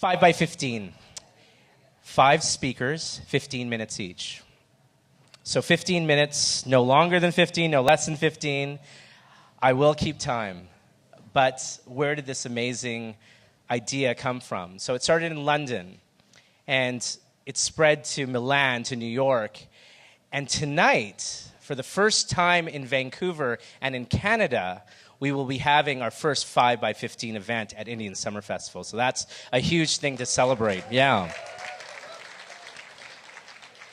5 by 15. 5 speakers, 15 minutes each. So 15 minutes, no longer than 15, no less than 15. I will keep time. But where did this amazing idea come from? So it started in London, and it spread to Milan, to New York. And tonight, for the first time in Vancouver and in Canada, we will be having our first 5 by 15 event at Indian Summer Festival. So that's a huge thing to celebrate. Yeah.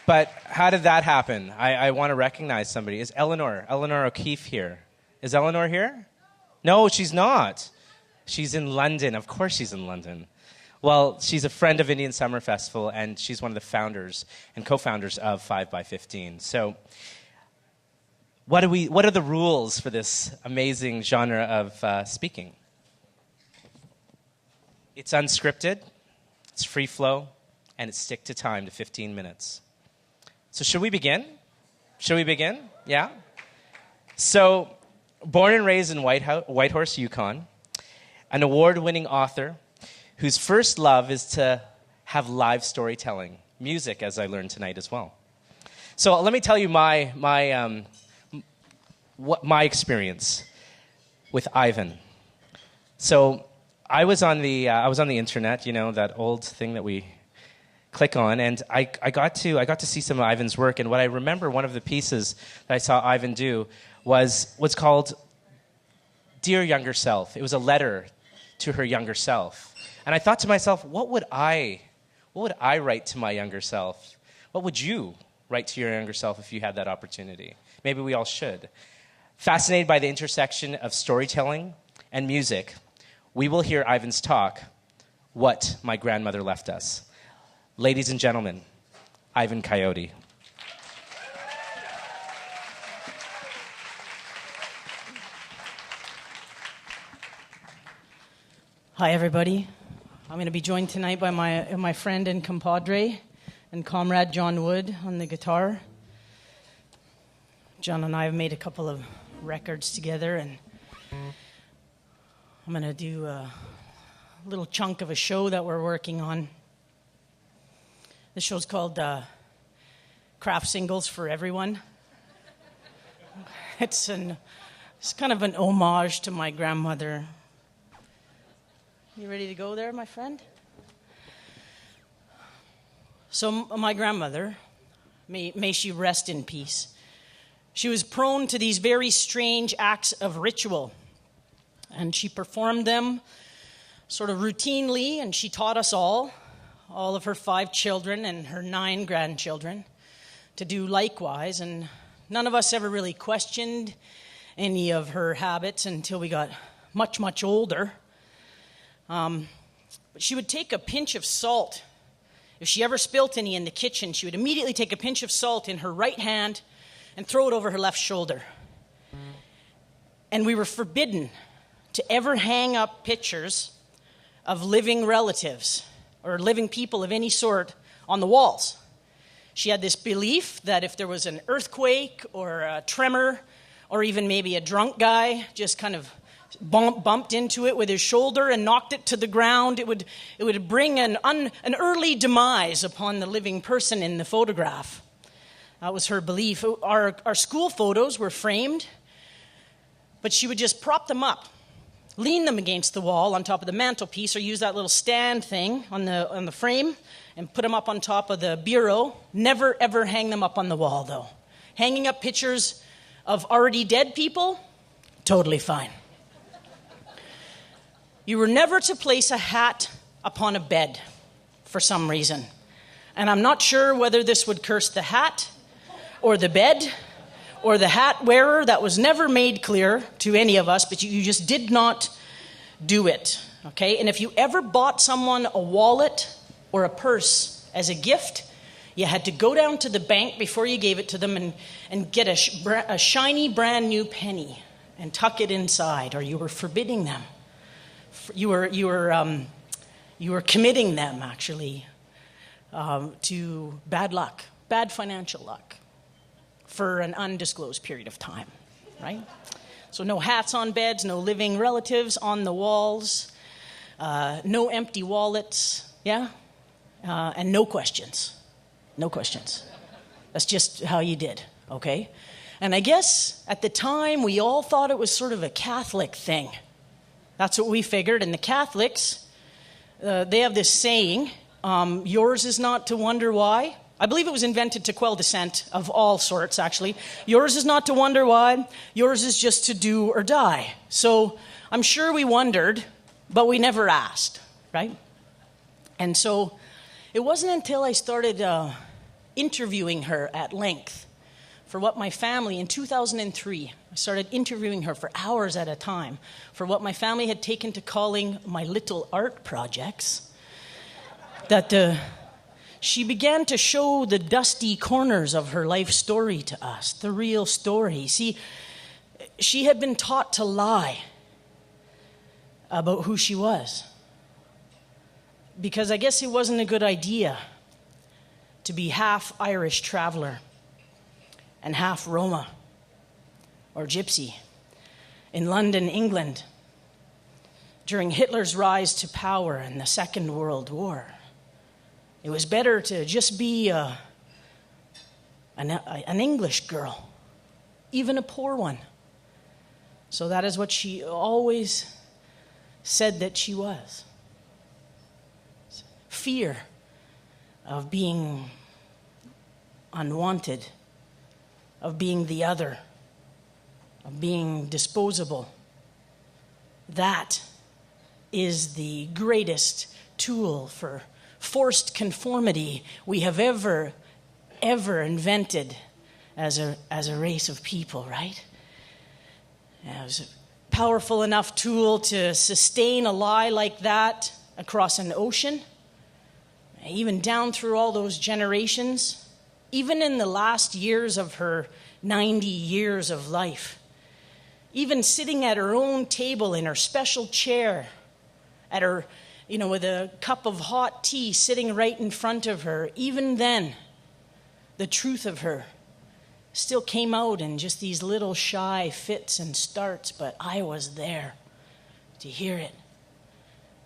But how did that happen? I want to recognize somebody. Is Eleanor O'Keefe here? Is Eleanor here? No, she's not. She's in London. Of course she's in London. Well, she's a friend of Indian Summer Festival, and she's one of the founders and co-founders of 5 by 15. So what are the rules for this amazing genre of speaking? It's unscripted, it's free flow, and it's stick to time to 15 minutes. So should we begin? Yeah? So, born and raised in Whitehorse, Yukon, an award-winning author whose first love is to have live storytelling, music, as I learned tonight as well. So let me tell you my experience with Ivan. So I was on the internet, you know, that old thing that we click on, and I got to see some of Ivan's work. And what I remember, one of the pieces that I saw Ivan do was what's called Dear Younger Self. It was a letter to her younger self. And I thought to myself, what would I write to my younger self? What would you write to your younger self if you had that opportunity? Maybe we all should. Fascinated by the intersection of storytelling and music, we will hear Ivan's talk, What My Grandmother Left Us. Ladies and gentlemen, Ivan Coyote. Hi, everybody. I'm going to be joined tonight by my friend and compadre and comrade John Wood on the guitar. John and I have made a couple of records together, and I'm going to do a little chunk of a show that we're working on. The show's called Craft Singles for Everyone. It's kind of an homage to my grandmother. You ready to go there, my friend? So my grandmother, may she rest in peace, she was prone to these very strange acts of ritual, and she performed them sort of routinely, and she taught us all of her 5 children and her 9 grandchildren, to do likewise. And none of us ever really questioned any of her habits until we got much, much older. But she would take a pinch of salt. If she ever spilt any in the kitchen, she would immediately take a pinch of salt in her right hand and throw it over her left shoulder. And we were forbidden to ever hang up pictures of living relatives or living people of any sort on the walls. She had this belief that if there was an earthquake or a tremor or even maybe a drunk guy just kind of bumped into it with his shoulder and knocked it to the ground, it would bring an early demise upon the living person in the photograph. That was her belief. Our school photos were framed, but she would just prop them up, lean them against the wall on top of the mantelpiece, or use that little stand thing on the frame and put them up on top of the bureau. Never, ever hang them up on the wall, though. Hanging up pictures of already dead people, totally fine. You were never to place a hat upon a bed for some reason. And I'm not sure whether this would curse the hat or the bed or the hat wearer. That was never made clear to any of us, but you just did not do it, okay? And if you ever bought someone a wallet or a purse as a gift, you had to go down to the bank before you gave it to them and get a shiny brand new penny and tuck it inside, or you were forbidding them. You were committing them, actually, to bad luck, bad financial luck, for an undisclosed period of time, right? So no hats on beds, no living relatives on the walls, no empty wallets. Yeah? And no questions. No questions. That's just how you did, okay? And I guess at the time we all thought it was sort of a Catholic thing. That's what we figured. And the Catholics, they have this saying, yours is not to wonder why. I believe it was invented to quell dissent of all sorts, actually. Yours is not to wonder why. Yours is just to do or die. So I'm sure we wondered, but we never asked, right? And so it wasn't until I started interviewing her at length for what my family, in 2003, I started interviewing her for hours at a time for what my family had taken to calling my little art projects, that she began to show the dusty corners of her life story to us, the real story. See, she had been taught to lie about who she was, because I guess it wasn't a good idea to be half Irish traveler and half Roma or Gypsy in London, England, during Hitler's rise to power in the Second World War. It was better to just be an English girl, even a poor one. So that is what she always said that she was. Fear of being unwanted, of being the other, of being disposable. That is the greatest tool for forced conformity we have ever invented as a race of people, right? It was a powerful enough tool to sustain a lie like that across an ocean, even down through all those generations, even in the last years of her 90 years of life, even sitting at her own table in her special chair, at her, with a cup of hot tea sitting right in front of her, even then, the truth of her still came out in just these little shy fits and starts, but I was there to hear it,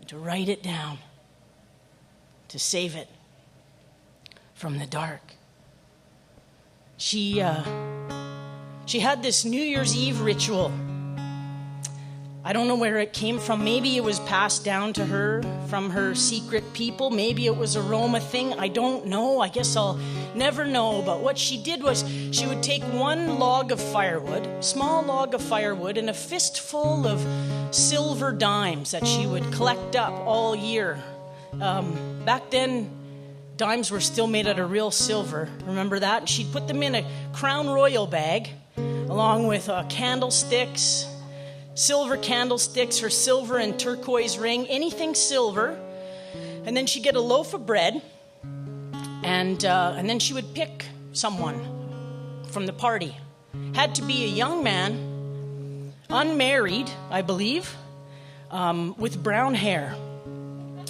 to write it down, to save it from the dark. She had this New Year's Eve ritual. I don't know where it came from. Maybe it was passed down to her from her secret people. Maybe it was a Roma thing. I don't know. I guess I'll never know. But what she did was she would take one log of firewood, small log of firewood, and a fistful of silver dimes that she would collect up all year. Back then, dimes were still made out of real silver. Remember that? And she'd put them in a Crown Royal bag along with candlesticks, silver candlesticks, her silver and turquoise ring, anything silver. And then she'd get a loaf of bread, and then she would pick someone from the party. Had to be a young man, unmarried, I believe, with brown hair.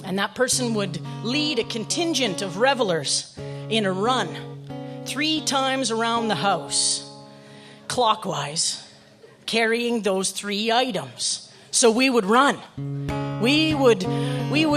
And that person would lead a contingent of revelers in a run 3 times around the house, clockwise, carrying those 3 items. So we would run. We would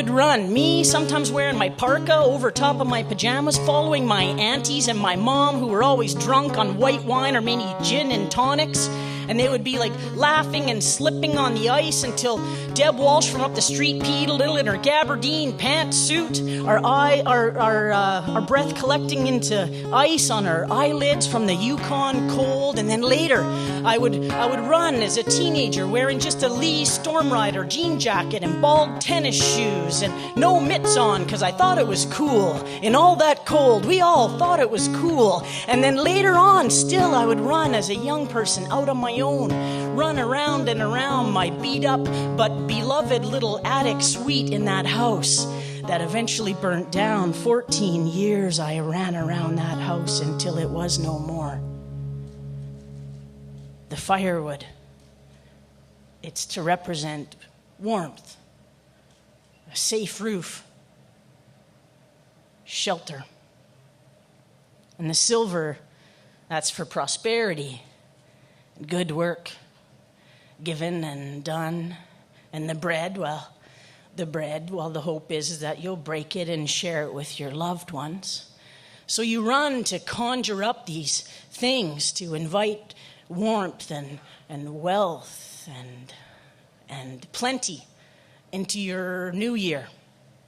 run. Me, sometimes wearing my parka over top of my pajamas, following my aunties and my mom, who were always drunk on white wine or maybe gin and tonics. And they would be like laughing and slipping on the ice until Deb Walsh from up the street peed a little in her gabardine pantsuit, our breath collecting into ice on our eyelids from the Yukon cold. And then later, I would run as a teenager wearing just a Lee Storm Rider jean jacket and bald tennis shoes and no mitts on because I thought it was cool. In all that cold, we all thought it was cool. And then later on, still I would run as a young person out on my own, run around and around my beat up but beloved little attic suite in that house that eventually burnt down. 14 years I ran around that house until it was no more. The firewood, it's to represent warmth, a safe roof, shelter. And the silver, that's for prosperity, good work, given and done. And the bread, well, the bread. Well, the hope is that you'll break it and share it with your loved ones. So you run to conjure up these things to invite warmth and wealth and plenty into your new year,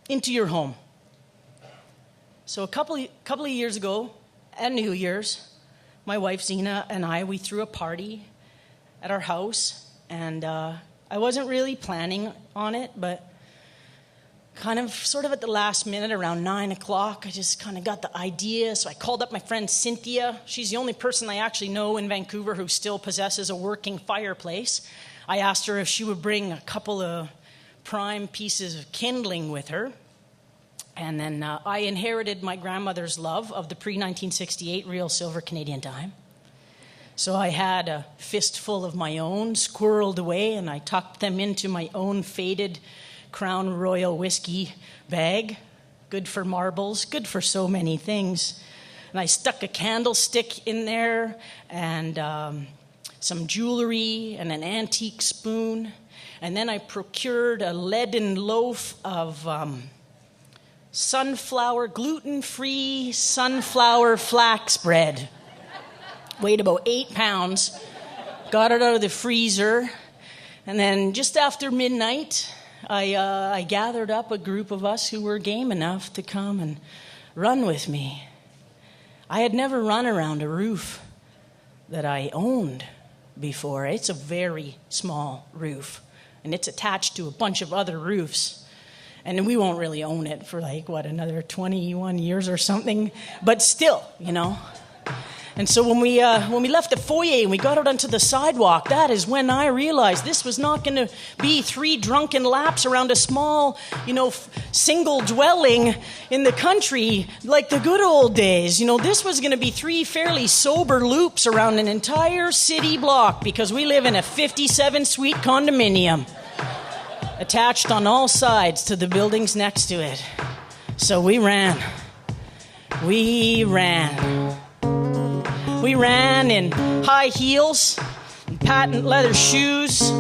into your home. So a couple of years ago, at New Year's, my wife Zena and I, we threw a party at our house, and I wasn't really planning on it, but sort of at the last minute, around 9 o'clock, I just kind of got the idea. So I called up my friend Cynthia. She's the only person I actually know in Vancouver who still possesses a working fireplace. I asked her if she would bring a couple of prime pieces of kindling with her. And then I inherited my grandmother's love of the pre-1968 real silver Canadian dime. So I had a fistful of my own squirreled away, and I tucked them into my own faded Crown Royal whiskey bag. Good for marbles, good for so many things. And I stuck a candlestick in there, and some jewelry, and an antique spoon. And then I procured a leaden loaf of gluten-free sunflower flax bread. Weighed about 8 pounds. Got it out of the freezer. And then just after midnight, I gathered up a group of us who were game enough to come and run with me. I had never run around a roof that I owned before. It's a very small roof, and it's attached to a bunch of other roofs. And we won't really own it for another 21 years or something. But still, And so when we left the foyer and we got out onto the sidewalk, that is when I realized this was not going to be 3 drunken laps around a small, single dwelling in the country like the good old days. This was going to be 3 fairly sober loops around an entire city block, because we live in a 57-suite condominium attached on all sides to the buildings next to it. So we ran. We ran in high heels, and patent leather shoes,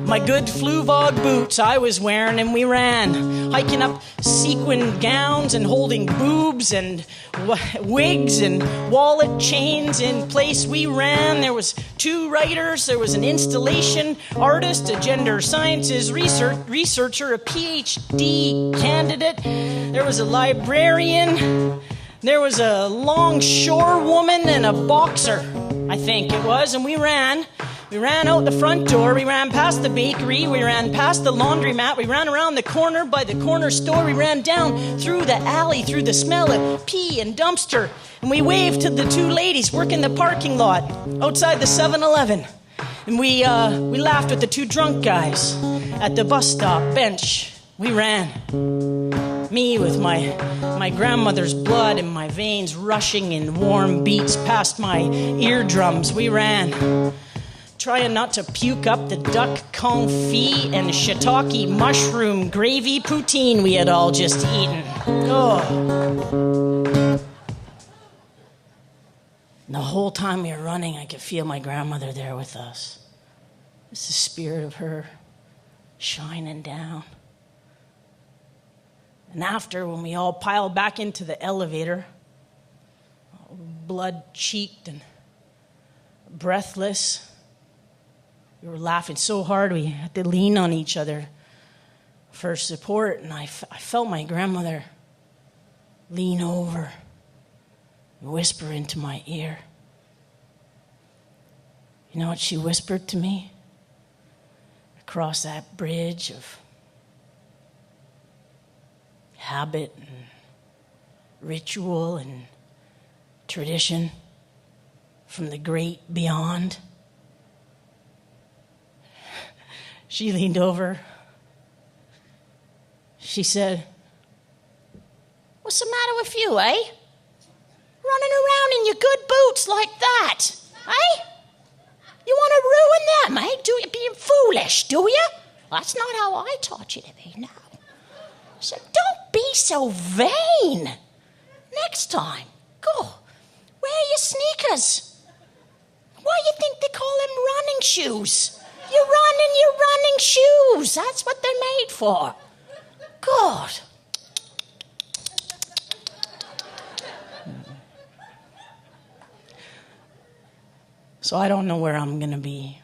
my good Fluvog boots I was wearing, and we ran, hiking up sequined gowns and holding boobs and wigs and wallet chains in place. We ran. There was 2 writers. There was an installation artist, a gender sciences researcher, a PhD candidate. There was a librarian. There was a longshorewoman and a boxer, I think it was, and we ran. We ran out the front door, we ran past the bakery, we ran past the laundromat, we ran around the corner by the corner store, we ran down through the alley, through the smell of pee and dumpster, and we waved to the 2 ladies working the parking lot outside the 7-Eleven. And we laughed with the 2 drunk guys at the bus stop bench. We ran. Me with my grandmother's blood in my veins rushing in warm beats past my eardrums. We ran, trying not to puke up the duck confit and shiitake mushroom gravy poutine we had all just eaten. Oh. And the whole time we were running, I could feel my grandmother there with us. It's the spirit of her shining down. And after, when we all piled back into the elevator, blood-cheeked and breathless, we were laughing so hard we had to lean on each other for support. And I felt my grandmother lean over and whisper into my ear. You know what she whispered to me? Across that bridge of habit and ritual and tradition from the great beyond. She leaned over. She said, "What's the matter with you, eh? Running around in your good boots like that, eh? You want to ruin them, eh? Being foolish, do you? That's not how I taught you to be, no. So don't be so vain. Next time, go, wear your sneakers. Why do you think they call them running shoes? You run in your running shoes. That's what they're made for. God. So I don't know where I'm going to be.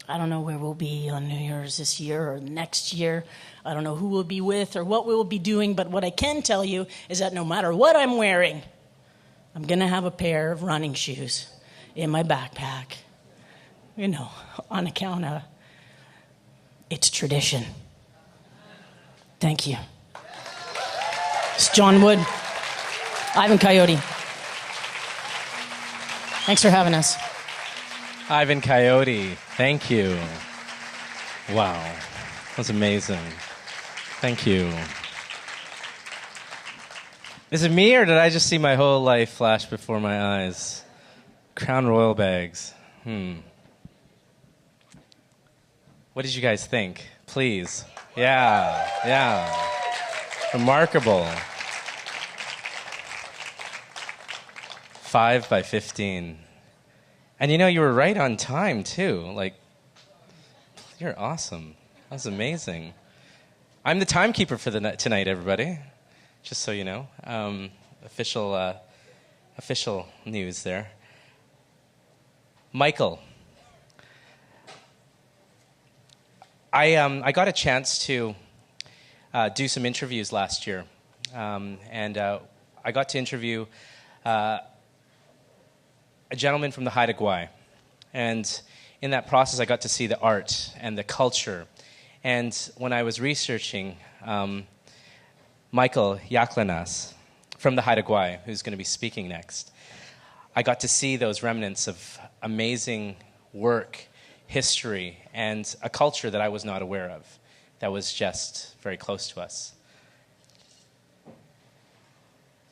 I don't know where we'll be on New Year's this year or next year. I don't know who we'll be with or what we'll be doing, but what I can tell you is that no matter what I'm wearing, I'm going to have a pair of running shoes in my backpack, you know, on account of it's tradition. Thank you. It's John Wood, Ivan Coyote. Thanks for having us. Ivan Coyote, thank you. Wow, that was amazing. Thank you. Is it me, or did I just see my whole life flash before my eyes? Crown Royal bags. What did you guys think? Please. Yeah. Remarkable. 5 by 15. And you know, you were right on time, too. Like, you're awesome. That was amazing. I'm the timekeeper for the tonight, everybody. Just so you know. Official news there. Michael. I got a chance to do some interviews last year. And I got to interview a gentleman from the Haida Gwaii. And in that process, I got to see the art and the culture. And when I was researching Michael Yahgulanaas from the Haida Gwaii, who's going to be speaking next, I got to see those remnants of amazing work, history, and a culture that I was not aware of, that was just very close to us.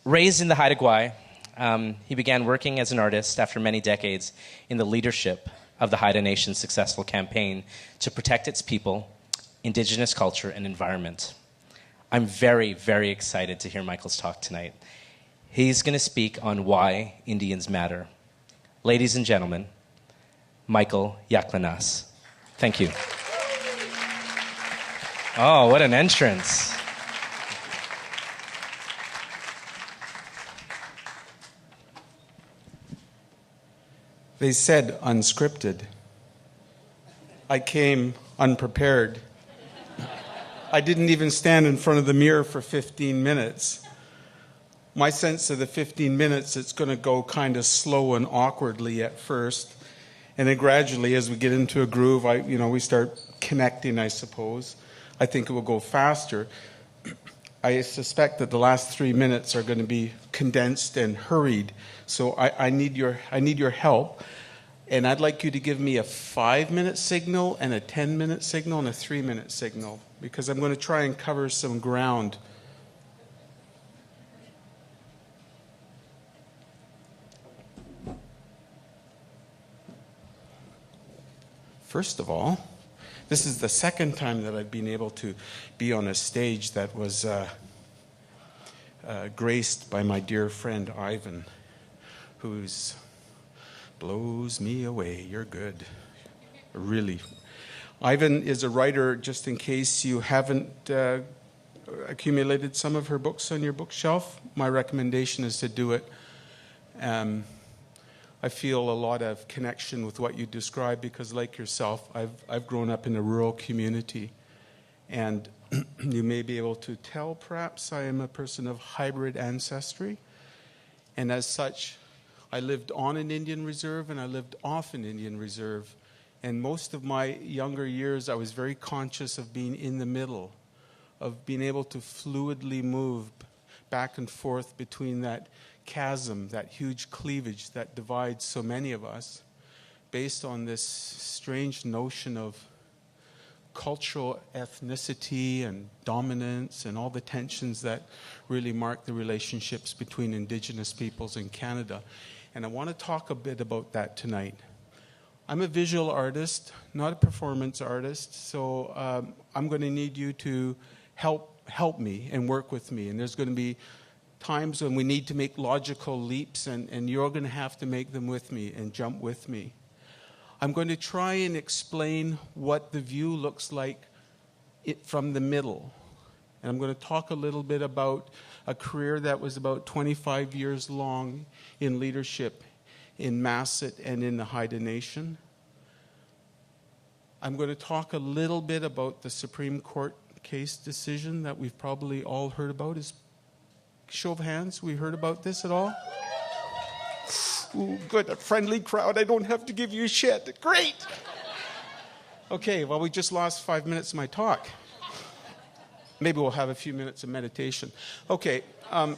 Raised in the Haida Gwaii, he began working as an artist after many decades in the leadership of the Haida Nation's successful campaign to protect its people, indigenous culture, and environment. I'm very, very excited to hear Michael's talk tonight. He's going to speak on why Indians matter. Ladies and gentlemen, Michael Yahgulanaas. Thank you. Oh, what an entrance. They said unscripted. I came unprepared. I didn't even stand in front of the mirror for 15 minutes. My sense of the 15 minutes, it's going to go kind of slow and awkwardly at first. And then gradually, as we get into a groove, we start connecting, I suppose. I think it will go faster. I suspect that the last 3 minutes are going to be condensed and hurried. So I need your help. And I'd like you to give me a 5-minute signal and a 10-minute signal and a 3-minute signal, because I'm going to try and cover some ground. First of all, this is the second time that I've been able to be on a stage that was graced by my dear friend Ivan, who's blows me away. You're good. Really. Ivan is a writer, just in case you haven't accumulated some of her books on your bookshelf. My recommendation is to do it. I feel a lot of connection with what you described because, like yourself, I've grown up in a rural community. And you may be able to tell, perhaps, I am a person of hybrid ancestry. And as such, I lived on an Indian reserve and I lived off an Indian reserve. And most of my younger years, I was very conscious of being in the middle, of being able to fluidly move back and forth between that chasm, that huge cleavage that divides so many of us, based on this strange notion of cultural ethnicity and dominance and all the tensions that really mark the relationships between Indigenous peoples in Canada. And I want to talk a bit about that tonight. I'm a visual artist, not a performance artist, so I'm going to need you to help me and work with me. And there's going to be times when we need to make logical leaps, and you're going to have to make them with me and jump with me. I'm going to try and explain what the view looks like from the middle. And I'm going to talk a little bit about a career that was about 25 years long in leadership in Masset and in the Haida Nation. I'm going to talk a little bit about the Supreme Court case decision that we've probably all heard about. Show of hands, we heard about this at all? Ooh, good, a friendly crowd. I don't have to give you shit. Great! Okay, well, we just lost 5 minutes of my talk. Maybe we'll have a few minutes of meditation. Okay. And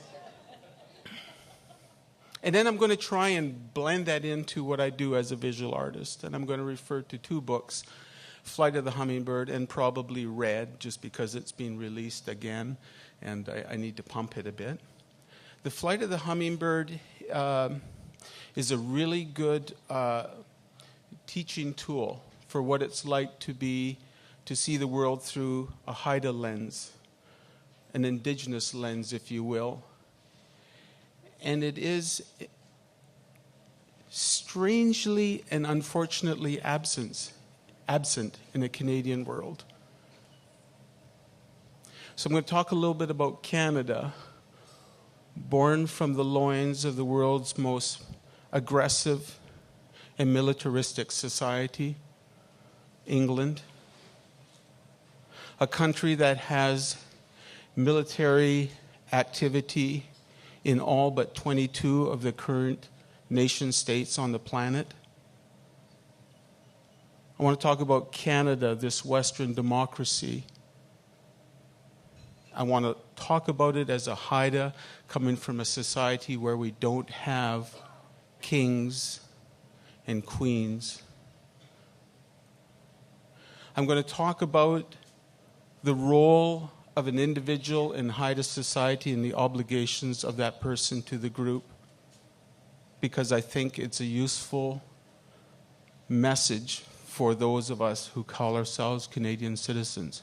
then I'm going to try and blend that into what I do as a visual artist. And I'm going to refer to 2 books, Flight of the Hummingbird and probably Red, just because it's been released again, and I need to pump it a bit. The Flight of the Hummingbird is a really good teaching tool for what it's like to see the world through a Haida lens, an indigenous lens, if you will. And it is strangely and unfortunately absent in a Canadian world. So I'm going to talk a little bit about Canada, born from the loins of the world's most aggressive and militaristic society, England. A country that has military activity in all but 22 of the current nation states on the planet. I want to talk about Canada, this Western democracy. I want to talk about it as a Haida coming from a society where we don't have kings and queens. I'm going to talk about the role of an individual in Haida society and the obligations of that person to the group, because I think it's a useful message for those of us who call ourselves Canadian citizens.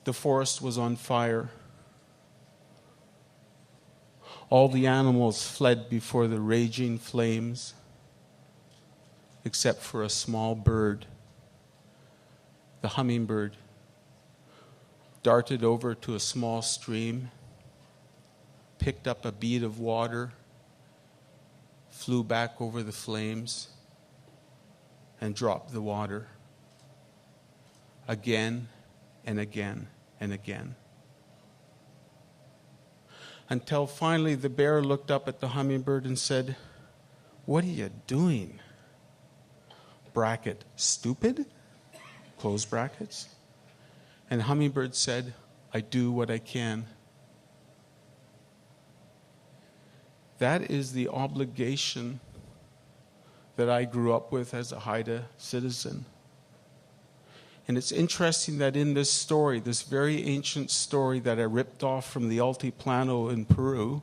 The forest was on fire. All the animals fled before the raging flames, except for a small bird. The hummingbird darted over to a small stream, picked up a bead of water, flew back over the flames, and dropped the water again and again and again. Until finally the bear looked up at the hummingbird and said, "What are you doing?" Bracket, stupid? Close brackets. And hummingbird said, "I do what I can." That is the obligation that I grew up with as a Haida citizen. And it's interesting that in this story, this very ancient story that I ripped off from the Altiplano in Peru,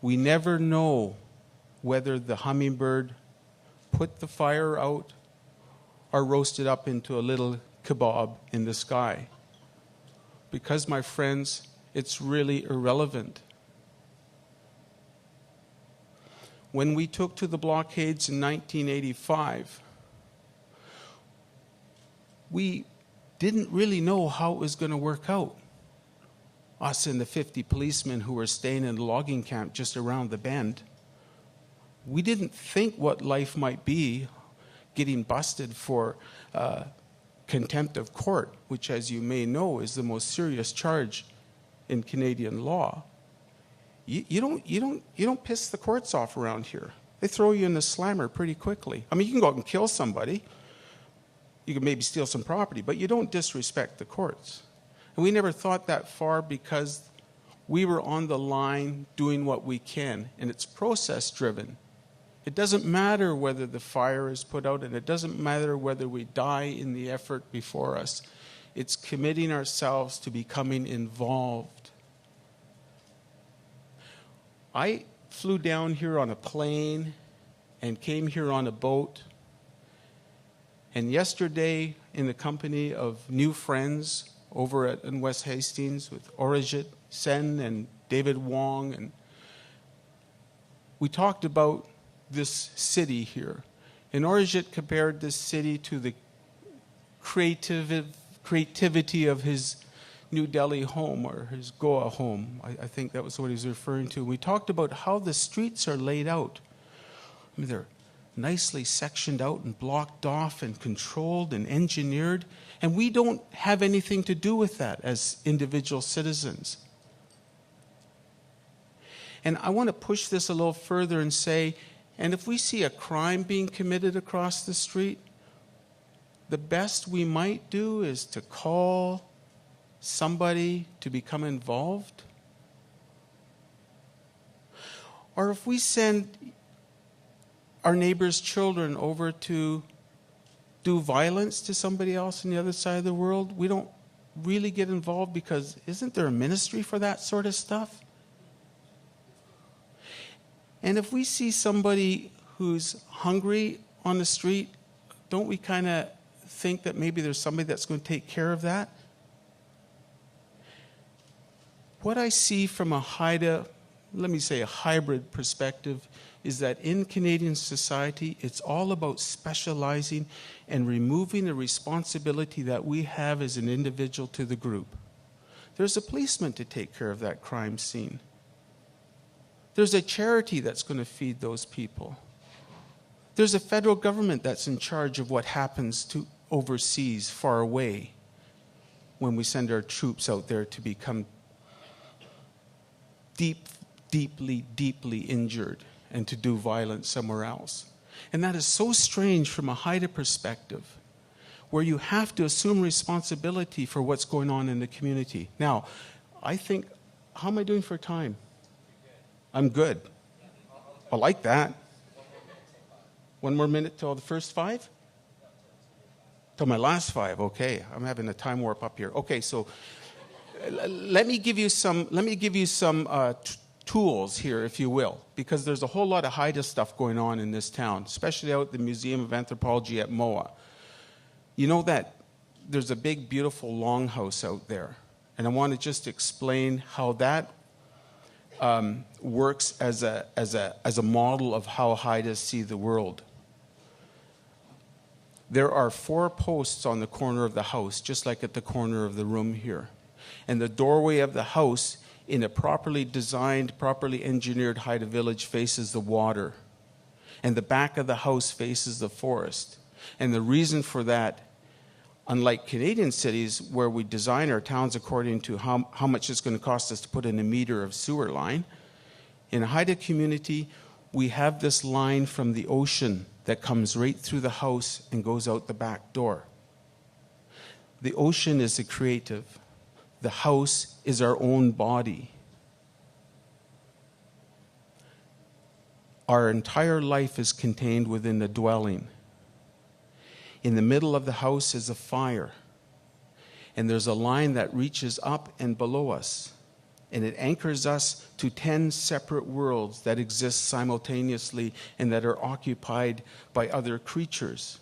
we never know whether the hummingbird put the fire out or roasted up into a little kebab in the sky. Because, my friends, it's really irrelevant. When we took to the blockades in 1985, we didn't really know how it was going to work out. Us and the 50 policemen who were staying in the logging camp just around the bend, we didn't think what life might be getting busted for contempt of court, which, as you may know, is the most serious charge in Canadian law. You don't piss the courts off around here. They throw you in the slammer pretty quickly. I mean, you can go out and kill somebody. You can maybe steal some property, but you don't disrespect the courts. And we never thought that far because we were on the line doing what we can, and it's process-driven. It doesn't matter whether the fire is put out, and it doesn't matter whether we die in the effort before us. It's committing ourselves to becoming involved. I flew down here on a plane and came here on a boat. And yesterday, in the company of new friends over in West Hastings with Originated, Sen and David Wong, and we talked about this city here. And Originated compared this city to the creative creativity of his New Delhi home or his Goa home. I think that was what he was referring to. We talked about how the streets are laid out. I mean, they're nicely sectioned out and blocked off and controlled and engineered, and we don't have anything to do with that as individual citizens. And I want to push this a little further and say, and if we see a crime being committed across the street, the best we might do is to call somebody to become involved. Or if we send our neighbors' children over to do violence to somebody else on the other side of the world, we don't really get involved because isn't there a ministry for that sort of stuff? And if we see somebody who's hungry on the street, don't we kind of think that maybe there's somebody that's going to take care of that? What I see from a hybrid perspective is that in Canadian society, it's all about specializing and removing the responsibility that we have as an individual to the group. There's a policeman to take care of that crime scene. There's a charity that's going to feed those people. There's a federal government that's in charge of what happens to overseas, far away, when we send our troops out there to become deeply injured and to do violence somewhere else. And that is so strange from a Haida perspective, where you have to assume responsibility for what's going on in the community. Now, I think, how am I doing for time? I'm good. I like that. One more minute till the first 5? Till my last 5, okay. I'm having a time warp up here. Okay, so let me give you some tools here, if you will, because there's a whole lot of Haida stuff going on in this town, especially out at the Museum of Anthropology at MOA. You know that there's a big, beautiful longhouse out there, and I want to just explain how that works as a model of how Haidas see the world. There are 4 posts on the corner of the house, just like at the corner of the room here. And the doorway of the house, in a properly designed, properly engineered Haida village, faces the water. And the back of the house faces the forest. And the reason for that, unlike Canadian cities where we design our towns according to how much it's going to cost us to put in a meter of sewer line, in a Haida community, we have this line from the ocean that comes right through the house and goes out the back door. The ocean is the creative. The house is our own body. Our entire life is contained within the dwelling. In the middle of the house is a fire, and there's a line that reaches up and below us, and it anchors us to 10 separate worlds that exist simultaneously and that are occupied by other creatures.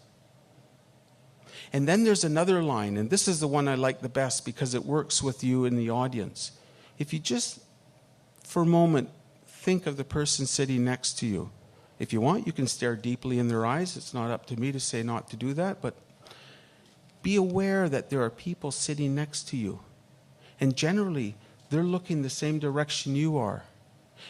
And then there's another line, and this is the one I like the best because it works with you in the audience. If you just, for a moment, think of the person sitting next to you. If you want, you can stare deeply in their eyes. It's not up to me to say not to do that, but be aware that there are people sitting next to you. And generally, they're looking the same direction you are.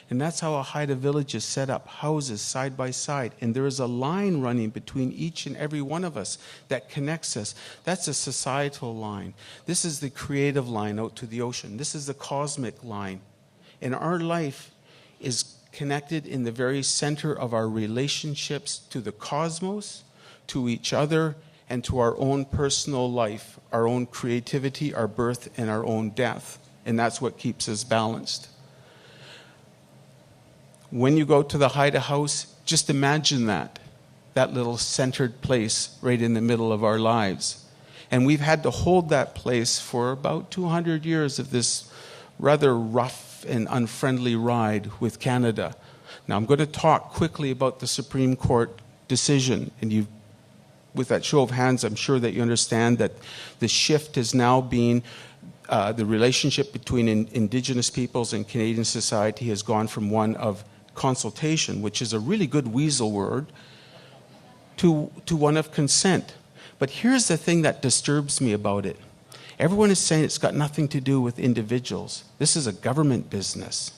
And that's how a Haida village is set up, houses side by side. And there is a line running between each and every one of us that connects us. That's a societal line. This is the creative line out to the ocean. This is the cosmic line. And our life is connected in the very center of our relationships to the cosmos, to each other, and to our own personal life, our own creativity, our birth, and our own death. And that's what keeps us balanced. When you go to the Haida house, just imagine that little centered place right in the middle of our lives. And we've had to hold that place for about 200 years of this rather rough and unfriendly ride with Canada. Now, I'm going to talk quickly about the Supreme Court decision. And with that show of hands, I'm sure that you understand that the shift is now being the relationship between Indigenous peoples and Canadian society has gone from one of consultation, which is a really good weasel word, to one of consent. But here's the thing that disturbs me about it. Everyone is saying it's got nothing to do with individuals. This is a government business.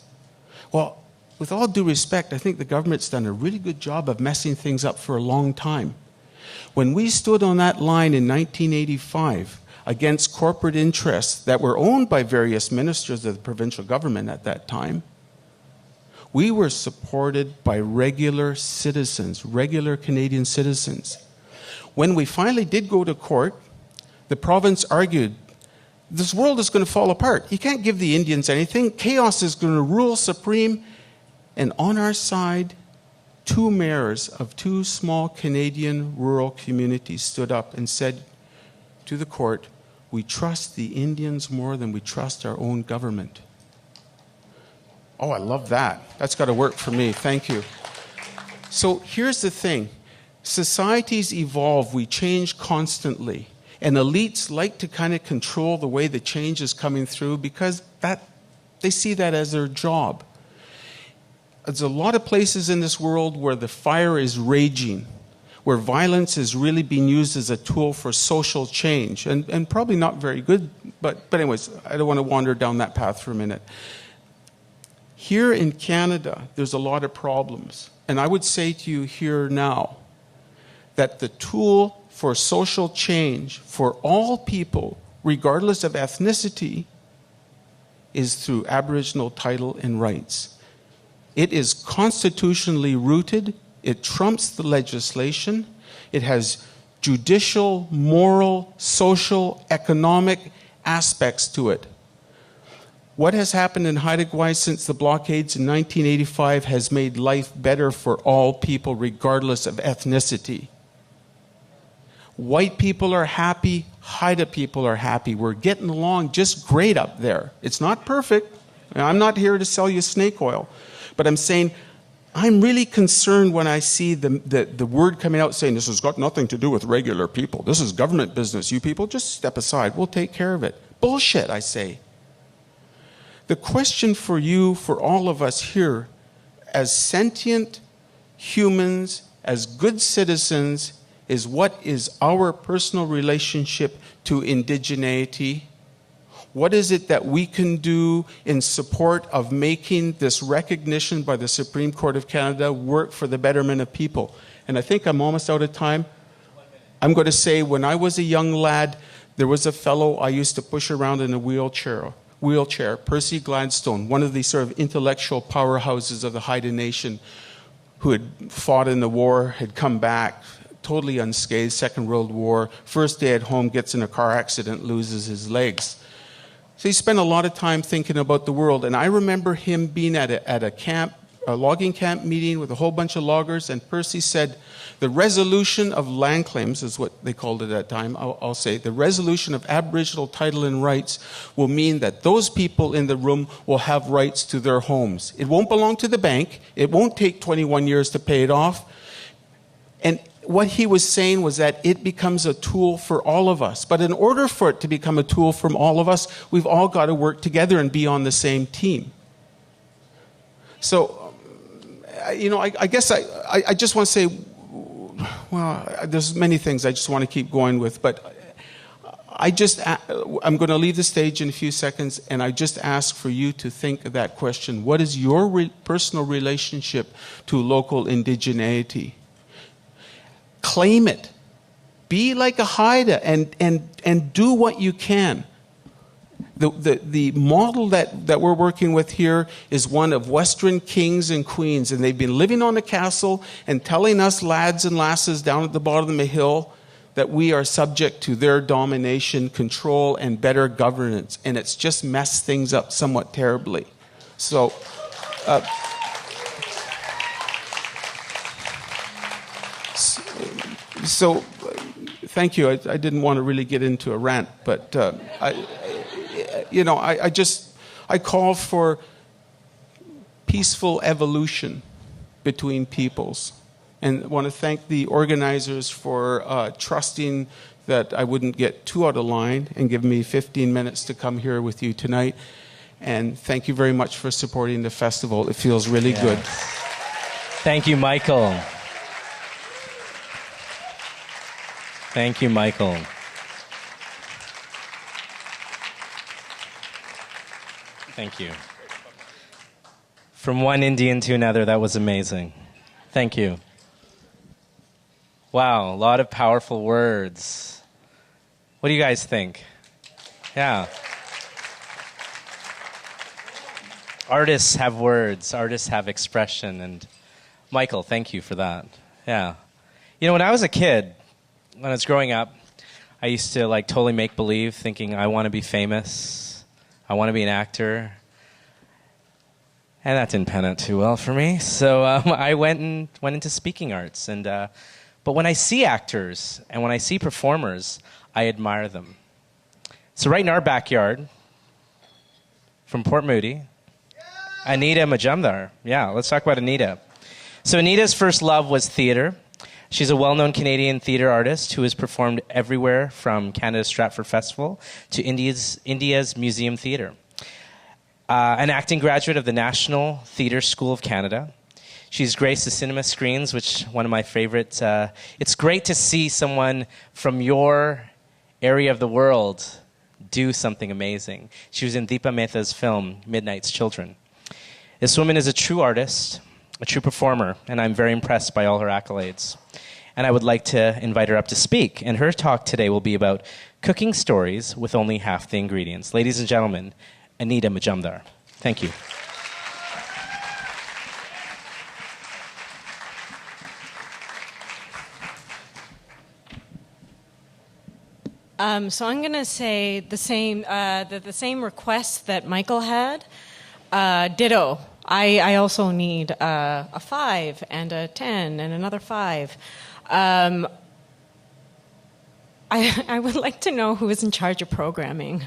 Well, with all due respect, I think the government's done a really good job of messing things up for a long time. When we stood on that line in 1985 against corporate interests that were owned by various ministers of the provincial government at that time, we were supported by regular citizens, regular Canadian citizens. When we finally did go to court, the province argued, this world is going to fall apart. You can't give the Indians anything. Chaos is going to rule supreme. And on our side, 2 mayors of 2 small Canadian rural communities stood up and said to the court, we trust the Indians more than we trust our own government. Oh, I love that. That's got to work for me. Thank you. So here's the thing. Societies evolve. We change constantly. And elites like to kind of control the way the change is coming through because they see that as their job. There's a lot of places in this world where the fire is raging, where violence is really being used as a tool for social change, and probably not very good, but anyways, I don't want to wander down that path for a minute. Here in Canada, there's a lot of problems, and I would say to you here now that the tool for social change for all people, regardless of ethnicity, is through Aboriginal title and rights. It is constitutionally rooted. It trumps the legislation. It has judicial, moral, social, economic aspects to it. What has happened in Haida Gwaii since the blockades in 1985 has made life better for all people, regardless of ethnicity. White people are happy. Haida people are happy. We're getting along just great up there. It's not perfect. I'm not here to sell you snake oil. But I'm saying, I'm really concerned when I see the word coming out saying this has got nothing to do with regular people. This is government business. You people, just step aside. We'll take care of it. Bullshit, I say. The question for you, for all of us here, as sentient humans, as good citizens, is what is our personal relationship to indigeneity? What is it that we can do in support of making this recognition by the Supreme Court of Canada work for the betterment of people? And I think I'm almost out of time. I'm going to say, when I was a young lad, there was a fellow I used to push around in a wheelchair, Percy Gladstone, one of the sort of intellectual powerhouses of the Haida Nation, who had fought in the war, had come back, totally unscathed, Second World War, first day at home, gets in a car accident, loses his legs. So he spent a lot of time thinking about the world. And I remember him being at a logging camp meeting with a whole bunch of loggers, and Percy said, the resolution of land claims, is what they called it at that time, I'll say, the resolution of Aboriginal title and rights will mean that those people in the room will have rights to their homes. It won't belong to the bank. It won't take 21 years to pay it off. And what he was saying was that it becomes a tool for all of us. But in order for it to become a tool from all of us, we've all got to work together and be on the same team. So, I guess I just want to say, well, there's many things I just want to keep going with, but I'm going to leave the stage in a few seconds, and I just ask for you to think of that question. What is your personal relationship to local indigeneity? Claim it. Be like a Haida and do what you can. The model that we're working with here is one of Western kings and queens, and they've been living on a castle and telling us lads and lasses down at the bottom of the hill that we are subject to their domination, control, and better governance. And it's just messed things up somewhat terribly. So, thank you. I didn't want to really get into a rant, but I call for peaceful evolution between peoples. And I want to thank the organizers for trusting that I wouldn't get too out of line and give me 15 minutes to come here with you tonight. And thank you very much for supporting the festival. It feels really good. Thank you, Michael. Thank you, Michael. Thank you. From one Indian to another, that was amazing. Thank you. Wow, a lot of powerful words. What do you guys think? Yeah. Artists have words, artists have expression, and Michael, thank you for that. Yeah. You know, when I was a kid, when I was growing up, I used to like totally make believe, thinking I want to be famous, I want to be an actor. And that didn't pan out too well for me. So I went into speaking arts. And but when I see actors and when I see performers, I admire them. So right in our backyard, from Port Moody, Anita Majumdar. Yeah, let's talk about Anita. So Anita's first love was theater. She's a well-known Canadian theater artist who has performed everywhere from Canada's Stratford Festival to India's Museum Theatre. An acting graduate of the National Theatre School of Canada. She's graced the cinema screens, which one of my favorites. It's great to see someone from your area of the world do something amazing. She was in Deepa Mehta's film, Midnight's Children. This woman is a true artist, a true performer, and I'm very impressed by all her accolades. And I would like to invite her up to speak. And her talk today will be about cooking stories with only half the ingredients. Ladies and gentlemen, Anita Majumdar. Thank you. So I'm going to say the same request that Michael had. Ditto. I also need a 5 and a 10 and another 5. I would like to know who is in charge of programming,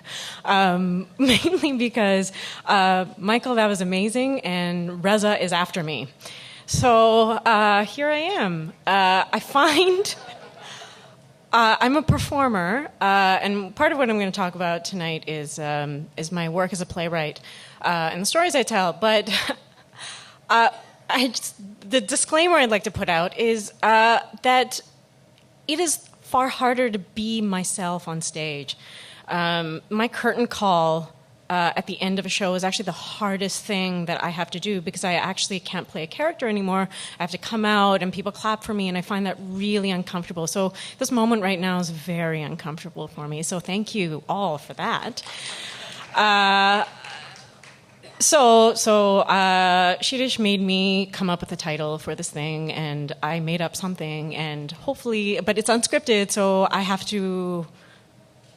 mainly because Michael, that was amazing, and Reza is after me. So here I am. I find I'm a performer, and part of what I'm going to talk about tonight is my work as a playwright and the stories I tell. But the disclaimer I'd like to put out is that it is far harder to be myself on stage. My curtain call at the end of a show is actually the hardest thing that I have to do because I actually can't play a character anymore. I have to come out and people clap for me, and I find that really uncomfortable. So this moment right now is very uncomfortable for me. So thank you all for that. So Shirish made me come up with a title for this thing, and I made up something, and hopefully, but it's unscripted, so I have to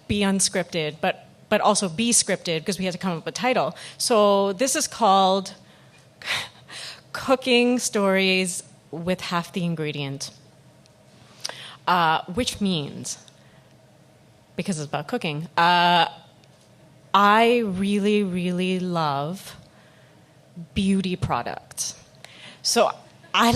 be unscripted, but also be scripted because we had to come up with a title. So this is called Cooking Stories with Half the Ingredient, which means, because it's about cooking, I really, really love beauty products. So I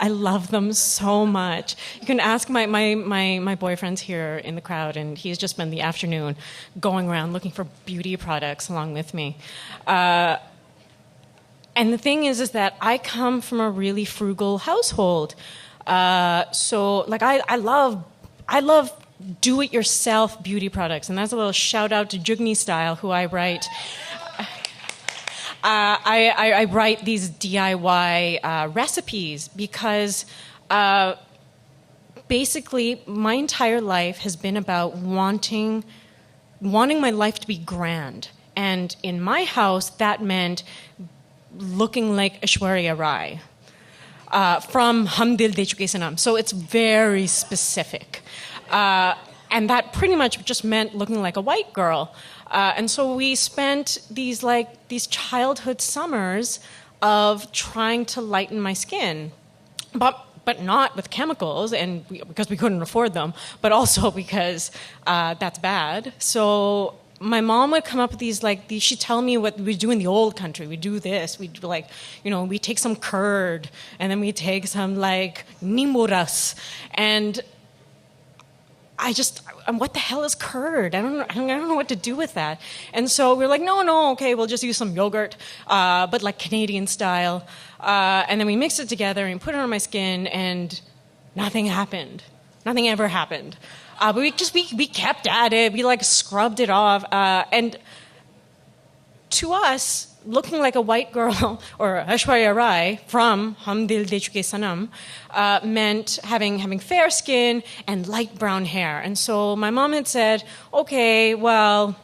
love them so much. You can ask my boyfriend's here in the crowd, and he's just spent the afternoon going around looking for beauty products along with me. And the thing is that I come from a really frugal household. So like I love do-it-yourself beauty products, and that's a little shout-out to Jugni Style, who I write. I write these DIY recipes because basically my entire life has been about wanting my life to be grand. And in my house, that meant looking like Aishwarya Rai from Hum Dil De Chuke Sanam. So it's very specific. And that pretty much just meant looking like a white girl. And so we spent these childhood summers of trying to lighten my skin, but not with chemicals, and because we couldn't afford them, but also because that's bad. So my mom would come up with these she'd tell me what we do in the old country. We do this. We do we take some curd, and then we take some nimbu, and what the hell is curd? I don't know what to do with that. And so we were like, no, okay, we'll just use some yogurt, but like Canadian style. And then we mixed it together and put it on my skin, and nothing happened. Nothing ever happened. But we kept at it. We scrubbed it off. And to us, looking like a white girl or Aishwarya Rai from Hum Dil De Chuke Sanam meant having fair skin and light brown hair. And so my mom had said, okay, well,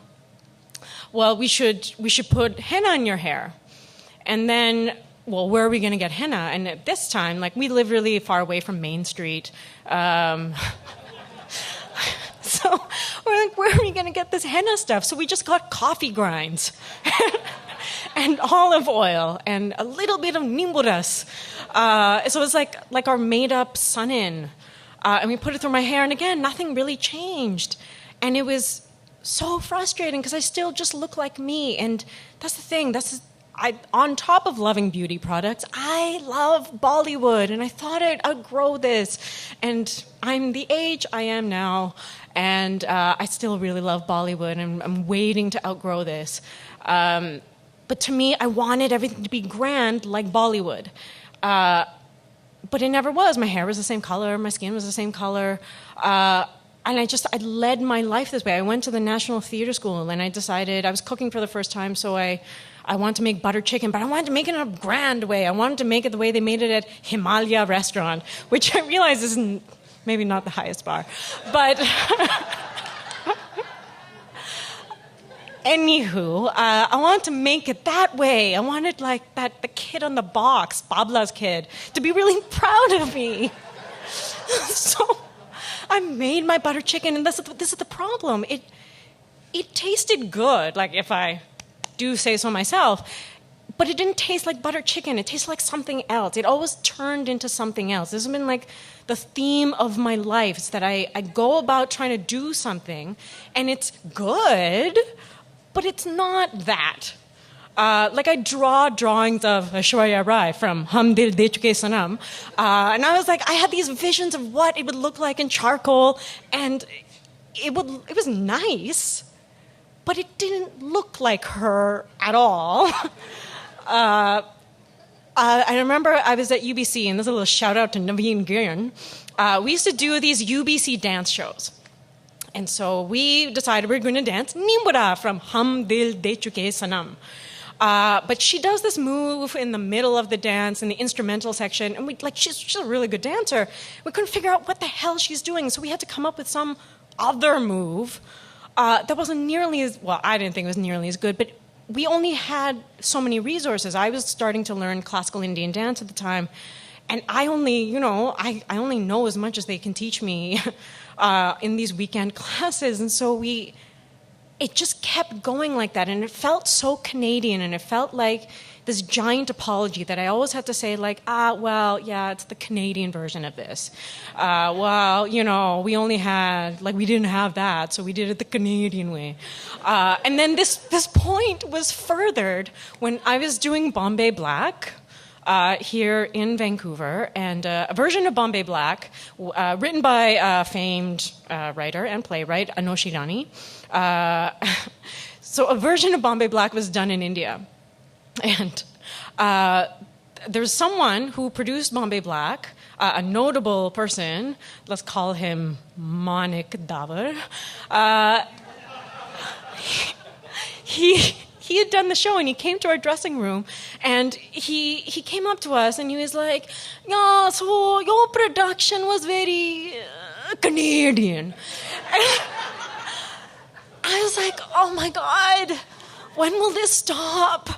we should put henna in your hair. And then, well, where are we going to get henna? And at this time, like, we live really far away from Main Street. So we're like, where are we going to get this henna stuff? So we just got coffee grinds and olive oil and a little bit of nimburas. So it was like our made-up sun-in. And we put it through my hair, and again, nothing really changed. And it was so frustrating because I still just look like me. And that's the thing. On top of loving beauty products, I love Bollywood, and I thought I'd outgrow this. And I'm the age I am now, and I still really love Bollywood, and I'm waiting to outgrow this. But to me, I wanted everything to be grand like Bollywood. But it never was. My hair was the same color, my skin was the same color. And I led my life this way. I went to the National Theatre School, and I decided I was cooking for the first time, so I wanted to make butter chicken, but I wanted to make it in a grand way. I wanted to make it the way they made it at Himalaya restaurant, which I realize is maybe not the highest bar. But anywho, I wanted to make it that way. I wanted like the kid on the box, Babla's kid, to be really proud of me. So I made my butter chicken, and this is the problem. It tasted good, like if I do say so myself, but it didn't taste like butter chicken. It tasted like something else. It always turned into something else. This has been like the theme of my life, is that I go about trying to do something, and it's good, but it's not that. Like I draw drawings of Aishwarya Rai from Hum Dil De Chuke Sanam, and I was like, I had these visions of what it would look like in charcoal, and it was nice, but it didn't look like her at all. I remember I was at UBC, and there's a little shout out to Naveen Giran. We used to do these UBC dance shows. And so we decided we were going to dance Nimbura from Hum Dil De Chuke Sanam. But she does this move in the middle of the dance in the instrumental section, and she's a really good dancer. We couldn't figure out what the hell she's doing, so we had to come up with some other move that wasn't nearly as well. I didn't think it was nearly as good, but we only had so many resources. I was starting to learn classical Indian dance at the time, and I only know as much as they can teach me in these weekend classes, and so it just kept going like that, and it felt so Canadian, and it felt like this giant apology that I always had to say, like, well, yeah, it's the Canadian version of this. Well, we only had, we didn't have that, so we did it the Canadian way. And then this point was furthered when I was doing Bombay Black here in Vancouver, and a version of Bombay Black written by famed writer and playwright Anoshi Rani. So a version of Bombay Black was done in India. And there's someone who produced Bombay Black, a notable person, let's call him Manik Davar. He had done the show, and he came to our dressing room, and he came up to us, and he was like, yeah, so your production was very Canadian. And I was like, oh my God, when will this stop?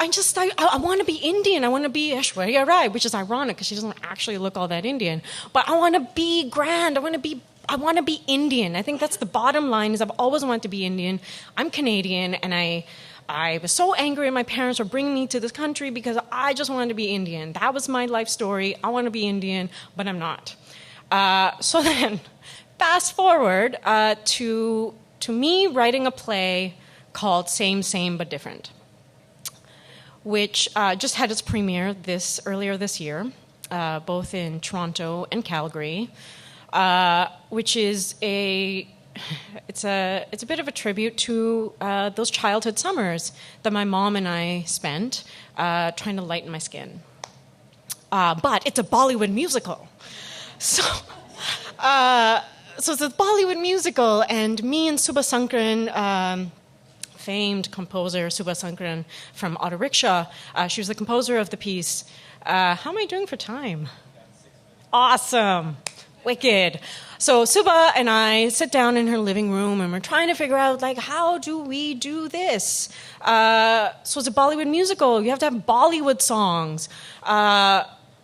I want to be Indian. I want to be Aishwarya Rai, which is ironic because she doesn't actually look all that Indian. But I want to be grand. I want to be Indian. I think that's the bottom line, is I've always wanted to be Indian. I'm Canadian, and I was so angry at my parents for bringing me to this country because I just wanted to be Indian. That was my life story. I want to be Indian, but I'm not. So then, fast forward to me writing a play called Same, Same, But Different, which just had its premiere earlier this year, both in Toronto and Calgary, which is it's a bit of a tribute to those childhood summers that my mom and I spent trying to lighten my skin. But it's a Bollywood musical, so it's a Bollywood musical, and me and Subha Sankran famed composer Subha Sankaran from Auto Rickshaw. She was the composer of the piece. How am I doing for time? Awesome. Wicked. So Subha and I sit down in her living room and we're trying to figure out, like, how do we do this? So it's a Bollywood musical. You have to have Bollywood songs.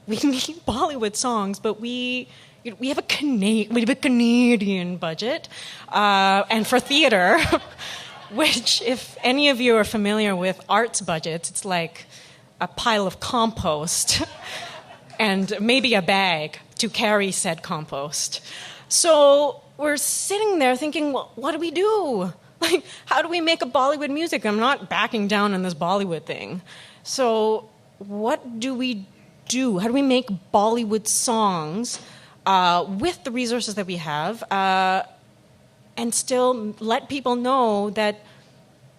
We need Bollywood songs, but we have a Canadian budget. And for theater, which, if any of you are familiar with arts budgets, it's like a pile of compost and maybe a bag to carry said compost. So we're sitting there thinking, well, what do we do? Like, how do we make a Bollywood music? I'm not backing down on this Bollywood thing. So what do we do? How do we make Bollywood songs with the resources that we have and still let people know that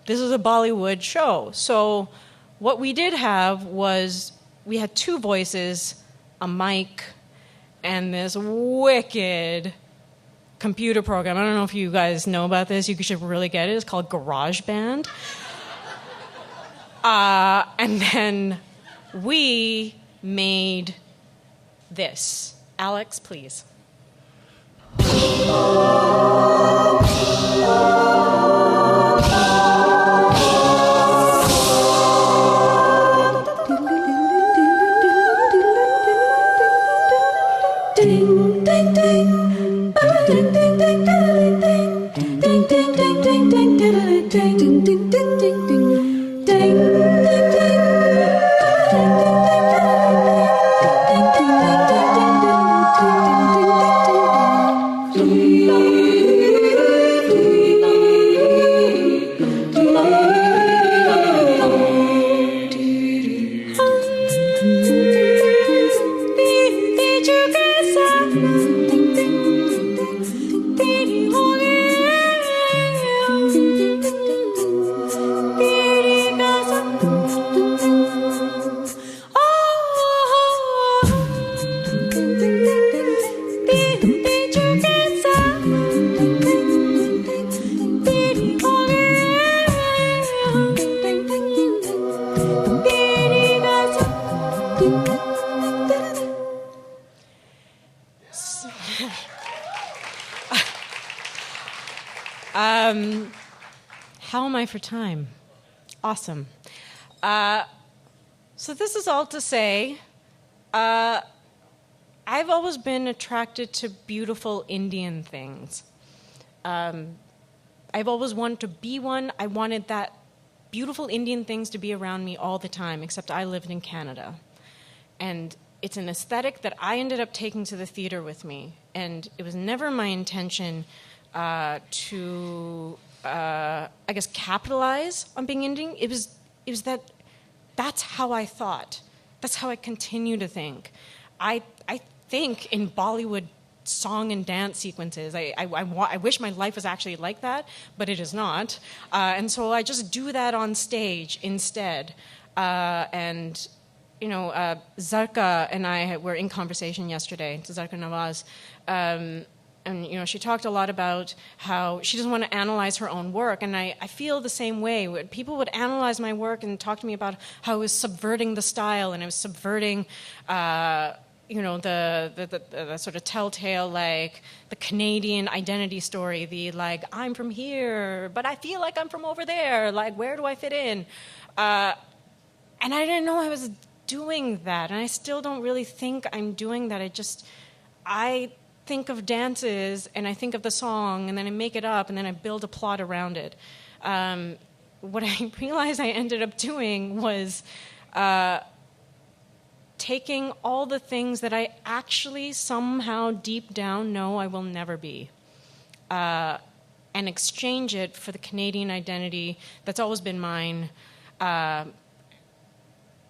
this is a Bollywood show? So what we did have was we had 2 voices, a mic, and this wicked computer program. I don't know if you guys know about this. You should really get it. It's called GarageBand. And then we made this. Alex, please. How am I for time? Awesome. So this is all to say, I've always been attracted to beautiful Indian things. I've always wanted to be one. I wanted that beautiful Indian things to be around me all the time, except I lived in Canada. And it's an aesthetic that I ended up taking to the theater with me. And it was never my intention to, I guess, capitalize on being Indian. It was that's how I thought. That's how I continue to think. I think in Bollywood song and dance sequences. I wish my life was actually like that, but it is not. And so I just do that on stage instead. And you know, Zarqa and I were in conversation yesterday, Zarqa Nawaz, and you know, she talked a lot about how she doesn't want to analyze her own work, and I feel the same way. People would analyze my work and talk to me about how I was subverting the style and I was subverting, you know, the sort of telltale, like the Canadian identity story, the like I'm from here, but I feel like I'm from over there. Like, where do I fit in? And I didn't know I was doing that, and I still don't really think I'm doing that. I think of dances, and I think of the song, and then I make it up, and then I build a plot around it. What I realized I ended up doing was taking all the things that I actually somehow deep down know I will never be, and exchange it for the Canadian identity that's always been mine.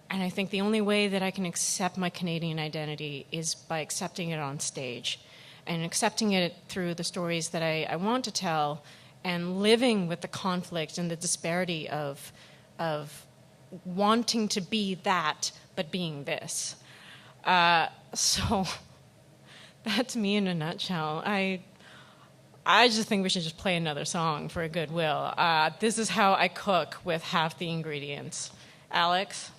And I think the only way that I can accept my Canadian identity is by accepting it on stage and accepting it through the stories that I want to tell and living with the conflict and the disparity of wanting to be that but being this. So that's me in a nutshell. I just think we should just play another song for goodwill. This is how I cook with half the ingredients. Alex?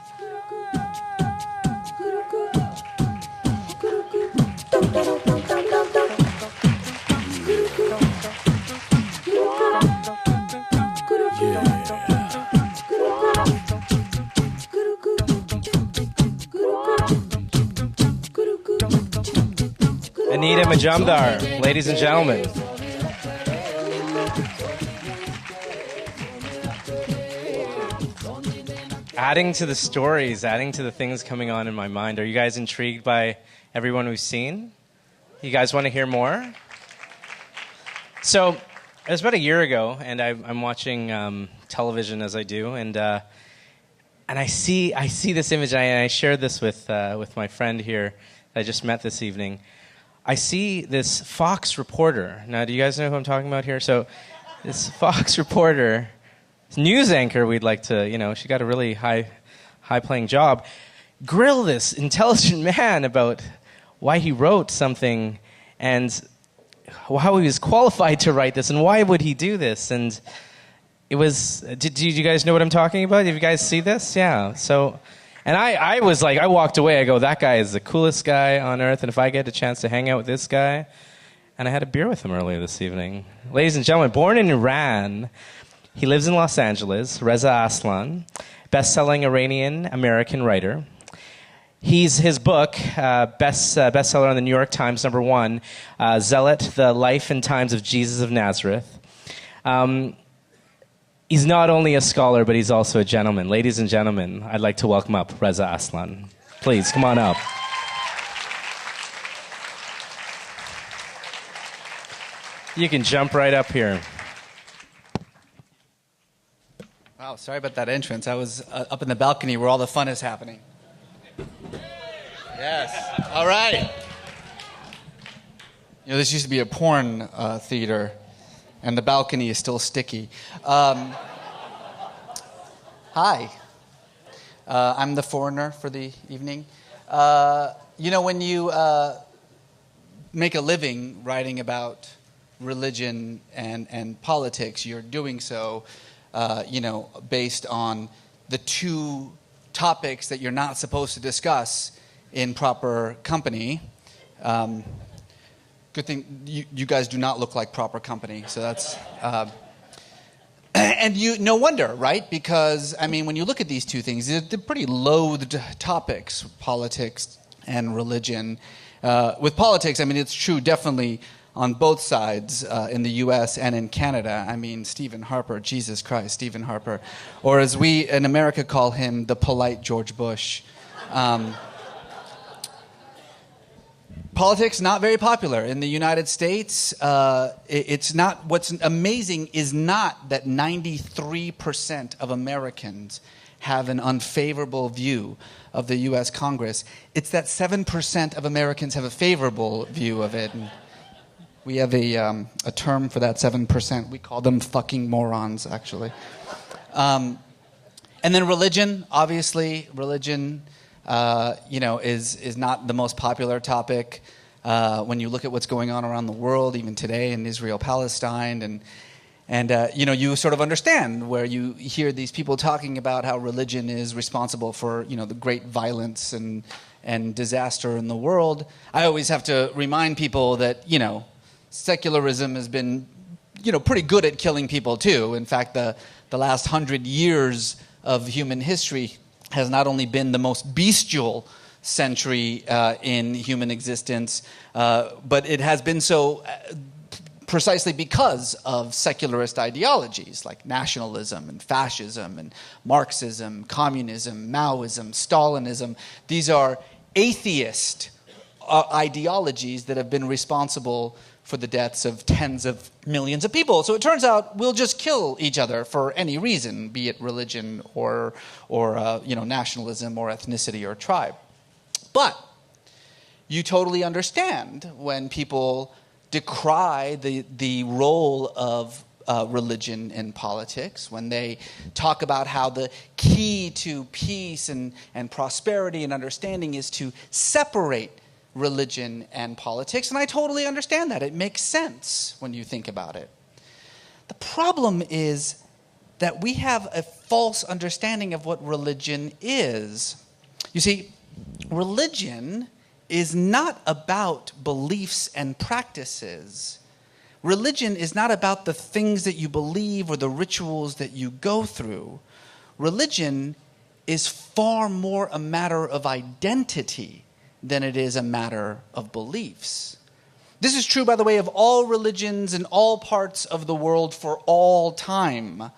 Anita Majumdar, ladies and gentlemen. Adding to the stories, adding to the things coming on in my mind. Are you guys intrigued by everyone we've seen? You guys want to hear more? So, it was about a year ago, and I'm watching television as I do, and I see this image, and I shared this with my friend here that I just met this evening. I see this Fox reporter. Now, do you guys know who I'm talking about here? So, this Fox reporter, news anchor, we'd like to, she got a really high-paying job, grill this intelligent man about why he wrote something and how he was qualified to write this and why would he do this. And it was, did you guys know what I'm talking about? Did you guys see this? Yeah. So, and I was like, I walked away. I go, that guy is the coolest guy on earth. And if I get a chance to hang out with this guy, and I had a beer with him earlier this evening. Ladies and gentlemen, born in Iran, he lives in Los Angeles, Reza Aslan, best-selling Iranian-American writer. His book, bestseller on the New York Times, #1, Zealot, The Life and Times of Jesus of Nazareth. He's not only a scholar, but he's also a gentleman. Ladies and gentlemen, I'd like to welcome up Reza Aslan. Please, come on up. You can jump right up here. Wow, sorry about that entrance. I was up in the balcony where all the fun is happening. Yes. All right. This used to be a porn theater, and the balcony is still sticky. Hi. I'm the foreigner for the evening. When you make a living writing about religion and politics, you're doing so, based on the two topics that you're not supposed to discuss in proper company. Good thing you guys do not look like proper company, so that's... And no wonder, right? Because, when you look at these two things, they're pretty loathed topics, politics and religion. With politics, it's true definitely on both sides, in the U.S. and in Canada. Stephen Harper, Jesus Christ, Stephen Harper. Or as we in America call him, the polite George Bush. Politics, not very popular. In the United States, it's not. What's amazing is not that 93% of Americans have an unfavorable view of the U.S. Congress. It's that 7% of Americans have a favorable view of it. And we have a term for that 7%. We call them fucking morons, actually. And then religion, obviously, religion... is not the most popular topic when you look at what's going on around the world, even today in Israel, Palestine, and you sort of understand where you hear these people talking about how religion is responsible for the great violence and disaster in the world. I always have to remind people that secularism has been pretty good at killing people too. In fact, the last 100 years of human history has not only been the most bestial century in human existence, but it has been so precisely because of secularist ideologies like nationalism and fascism and Marxism, communism, Maoism, Stalinism. These are atheist ideologies that have been responsible for the deaths of tens of millions of people. So it turns out we'll just kill each other for any reason, be it religion or nationalism or ethnicity or tribe. But you totally understand when people decry the role of religion in politics, when they talk about how the key to peace and prosperity and understanding is to separate religion and politics, and I totally understand that. It makes sense when you think about it. The problem is that we have a false understanding of what religion is. You see, religion is not about beliefs and practices. Religion is not about the things that you believe or the rituals that you go through. Religion is far more a matter of identity than it is a matter of beliefs. This is true, by the way, of all religions in all parts of the world for all time.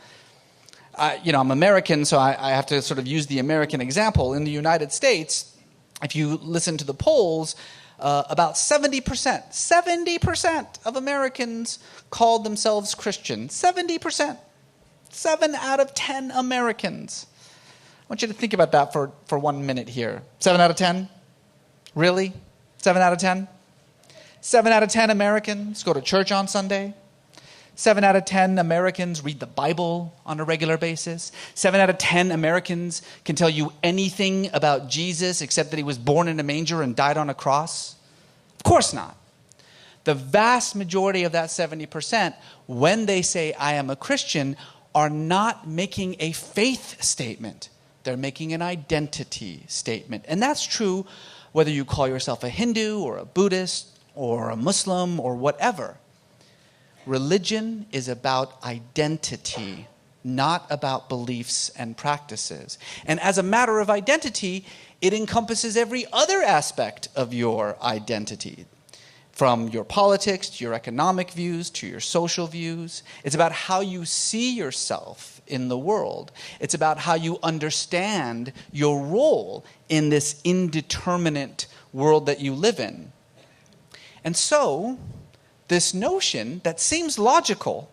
I'm American, so I have to sort of use the American example. In the United States, if you listen to the polls, about 70% of Americans called themselves Christian. 70%. 7 out of 10 Americans. I want you to think about that for 1 minute here. 7 out of 10? Really? 7 out of 10? 7 out of 10 Americans go to church on Sunday. 7 out of 10 Americans read the Bible on a regular basis. 7 out of 10 Americans can tell you anything about Jesus except that he was born in a manger and died on a cross. Of course not. The vast majority of that 70%, when they say, I am a Christian, are not making a faith statement. They're making an identity statement. And that's true whether you call yourself a Hindu or a Buddhist or a Muslim or whatever. Religion is about identity, not about beliefs and practices. And as a matter of identity, it encompasses every other aspect of your identity, from your politics to your economic views to your social views. It's about how you see yourself in the world. It's about how you understand your role in this indeterminate world that you live in. And so, this notion that seems logical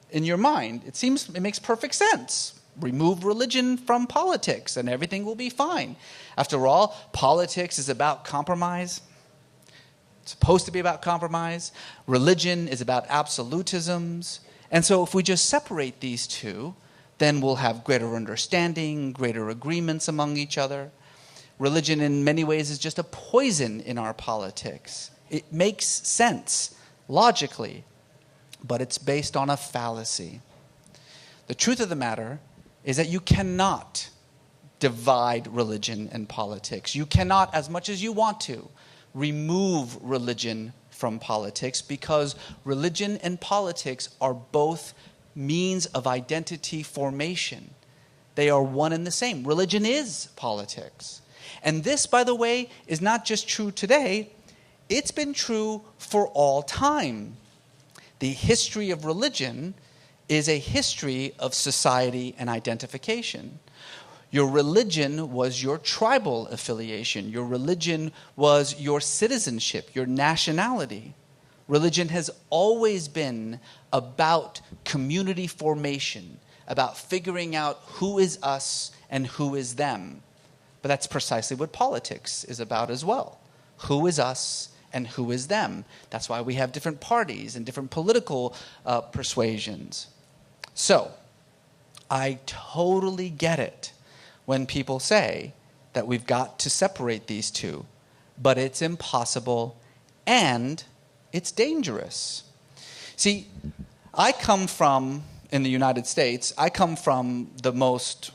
in your mind, it makes perfect sense. Remove religion from politics and everything will be fine. After all, politics is about compromise. It's supposed to be about compromise. Religion is about absolutisms. And so if we just separate these two, then we'll have greater understanding, greater agreements among each other. Religion in many ways is just a poison in our politics. It makes sense logically, but it's based on a fallacy. The truth of the matter is that you cannot divide religion and politics. You cannot, as much as you want to, remove religion from politics, because religion and politics are both means of identity formation. They are one and the same. Religion is politics. And this, by the way, is not just true today. It's been true for all time. The history of religion is a history of society and identification. Your religion was your tribal affiliation. Your religion was your citizenship, your nationality. Religion has always been about community formation, about figuring out who is us and who is them. But that's precisely what politics is about as well. Who is us and who is them? That's why we have different parties and different political persuasions. So, I totally get it when people say that we've got to separate these two, but it's impossible and it's dangerous. See, in the United States, I come from the most,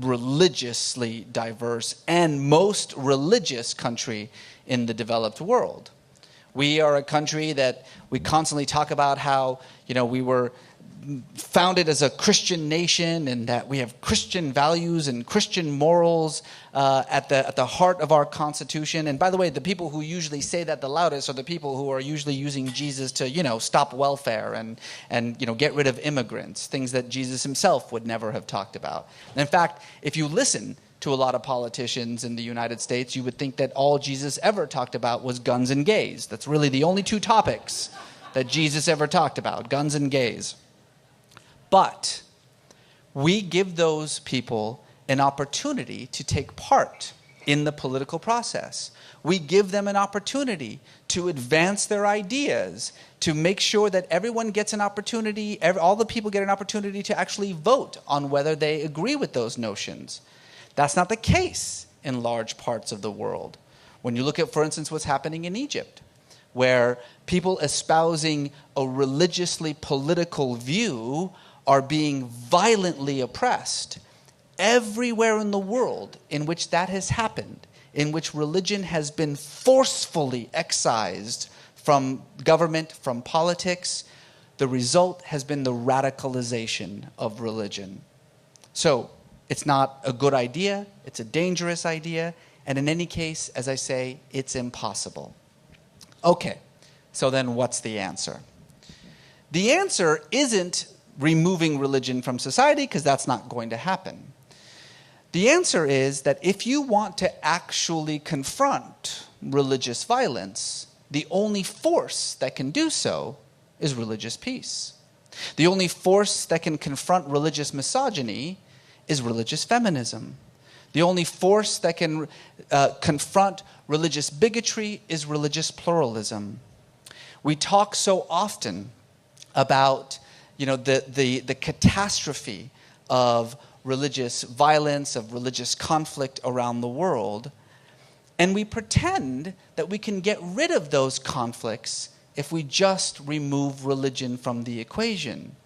religiously diverse and most religious country in the developed world. We are a country that we constantly talk about how, we were founded as a Christian nation and that we have Christian values and Christian morals at the heart of our Constitution. And by the way, the people who usually say that the loudest are the people who are usually using Jesus to, stop welfare and get rid of immigrants, things that Jesus himself would never have talked about. And in fact, if you listen to a lot of politicians in the United States, you would think that all Jesus ever talked about was guns and gays. That's really the only two topics that Jesus ever talked about, guns and gays. But we give those people an opportunity to take part in the political process. We give them an opportunity to advance their ideas, to make sure that everyone gets an opportunity, all the people get an opportunity to actually vote on whether they agree with those notions. That's not the case in large parts of the world. When you look at, for instance, what's happening in Egypt, where people espousing a religiously political view are being violently oppressed. Everywhere in the world in which that has happened, in which religion has been forcefully excised from government, from politics, the result has been the radicalization of religion. So it's not a good idea, it's a dangerous idea, and in any case, as I say, it's impossible. Okay, so then what's the answer? The answer isn't removing religion from society, because that's not going to happen. The answer is that if you want to actually confront religious violence, the only force that can do so is religious peace. The only force that can confront religious misogyny is religious feminism. The only force that can confront religious bigotry is religious pluralism. We talk so often about the catastrophe of religious violence, of religious conflict around the world, and we pretend that we can get rid of those conflicts if we just remove religion from the equation.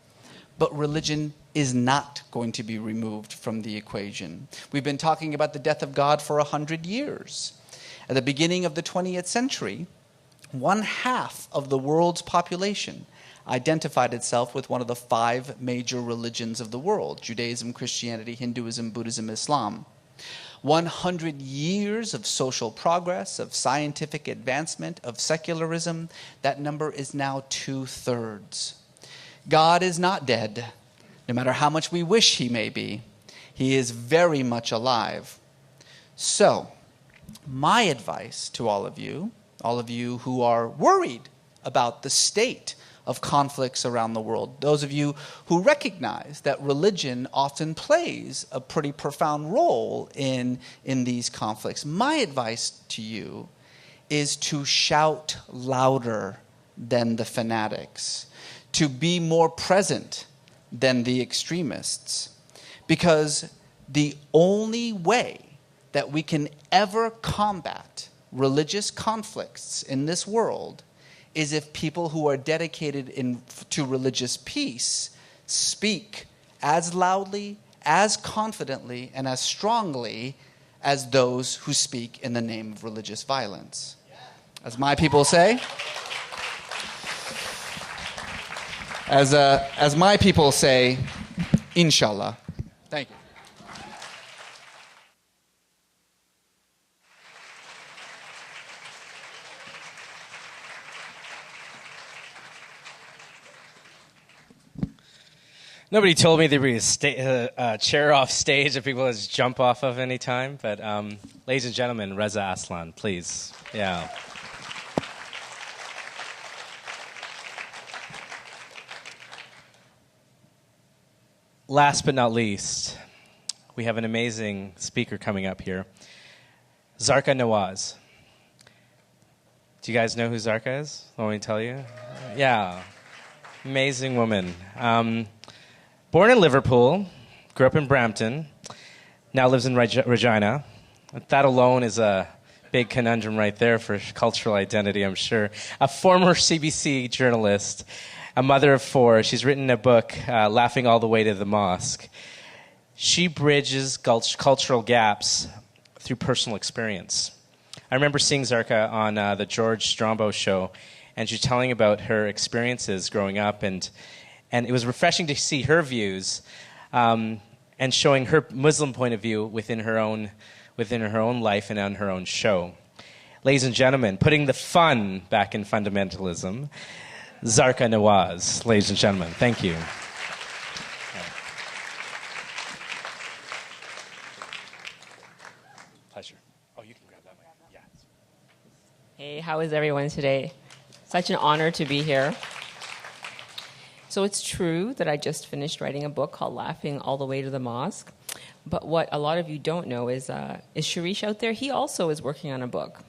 But religion is not going to be removed from the equation. We've been talking about the death of God for 100 years. At the beginning of the 20th century, 1/2 of the world's population identified itself with one of the 5 major religions of the world: Judaism, Christianity, Hinduism, Buddhism, Islam. 100 years of social progress, of scientific advancement, of secularism, that number is now 2/3. God is not dead, no matter how much we wish he may be. He is very much alive. So, my advice to all of you who are worried about the state of conflicts around the world, those of you who recognize that religion often plays a pretty profound role in these conflicts, my advice to you is to shout louder than the fanatics, to be more present than the extremists, because the only way that we can ever combat religious conflicts in this world is if people who are dedicated to religious peace speak as loudly, as confidently, and as strongly as those who speak in the name of religious violence. As my people say, as my people say, inshallah. Thank you. Nobody told me there'd be a chair off stage that people would just jump off of any time. But ladies and gentlemen, Reza Aslan, please. Yeah. Last but not least, we have an amazing speaker coming up here, Zarqa Nawaz. Do you guys know who Zarqa is? Want me to tell you? Yeah. Amazing woman. Born in Liverpool, grew up in Brampton, now lives in Regina. That alone is a big conundrum right there for cultural identity, I'm sure. A former CBC journalist, a mother of 4. She's written a book, Laughing All the Way to the Mosque. She bridges cultural gaps through personal experience. I remember seeing Zarqa on the George Strombo show, and she's telling about her experiences growing up, and it was refreshing to see her views and showing her Muslim point of view within her own life and on her own show. Ladies and gentlemen, putting the fun back in fundamentalism, Zarqa Nawaz. Ladies and gentlemen, thank you. Pleasure. Oh, you can grab that mic. Yeah. Hey, how is everyone today? Such an honor to be here. So it's true that I just finished writing a book called Laughing All the Way to the Mosque. But what a lot of you don't know is Sharish out there? He also is working on a book.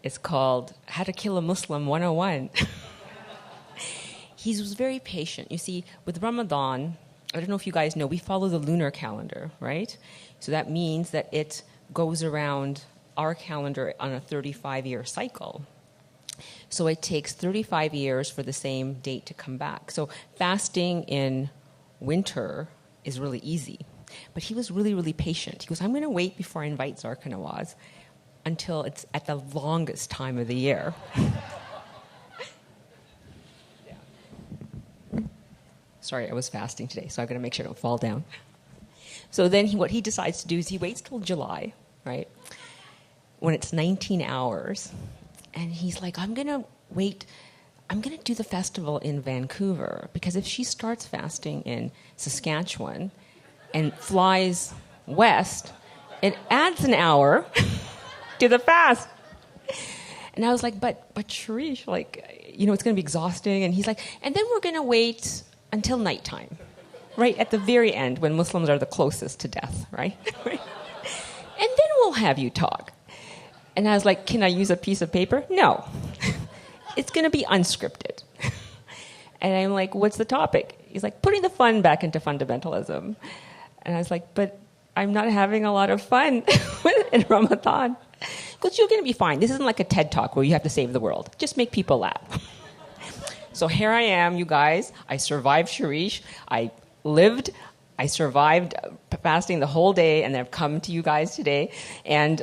It's called How to Kill a Muslim 101. He was very patient. You see, with Ramadan, I don't know if you guys know, we follow the lunar calendar, right? So that means that it goes around our calendar on a 35-year cycle. So it takes 35 years for the same date to come back. So fasting in winter is really easy. But he was really, really patient. He goes, I'm going to wait before I invite Zarqa Nawaz until it's at the longest time of the year. Sorry, I was fasting today, so I've got to make sure I don't fall down. So then what he decides to do is he waits till July, right, when it's 19 hours. And he's like, I'm going to wait. I'm going to do the festival in Vancouver, because if she starts fasting in Saskatchewan and flies west, it adds an hour to the fast. And I was like, but Sharish, like, you know, it's going to be exhausting. And he's like, and then we're going to wait until nighttime, right at the very end, when Muslims are the closest to death, right? And then we'll have you talk. And I was like, can I use a piece of paper? No. It's going to be unscripted. And I'm like, what's the topic? He's like, putting the fun back into fundamentalism. And I was like, but I'm not having a lot of fun in Ramadan. Because you're going to be fine. This isn't like a TED Talk where you have to save the world. Just make people laugh. So here I am, you guys. I survived Sharish. I survived fasting the whole day, and I've come to you guys today. And,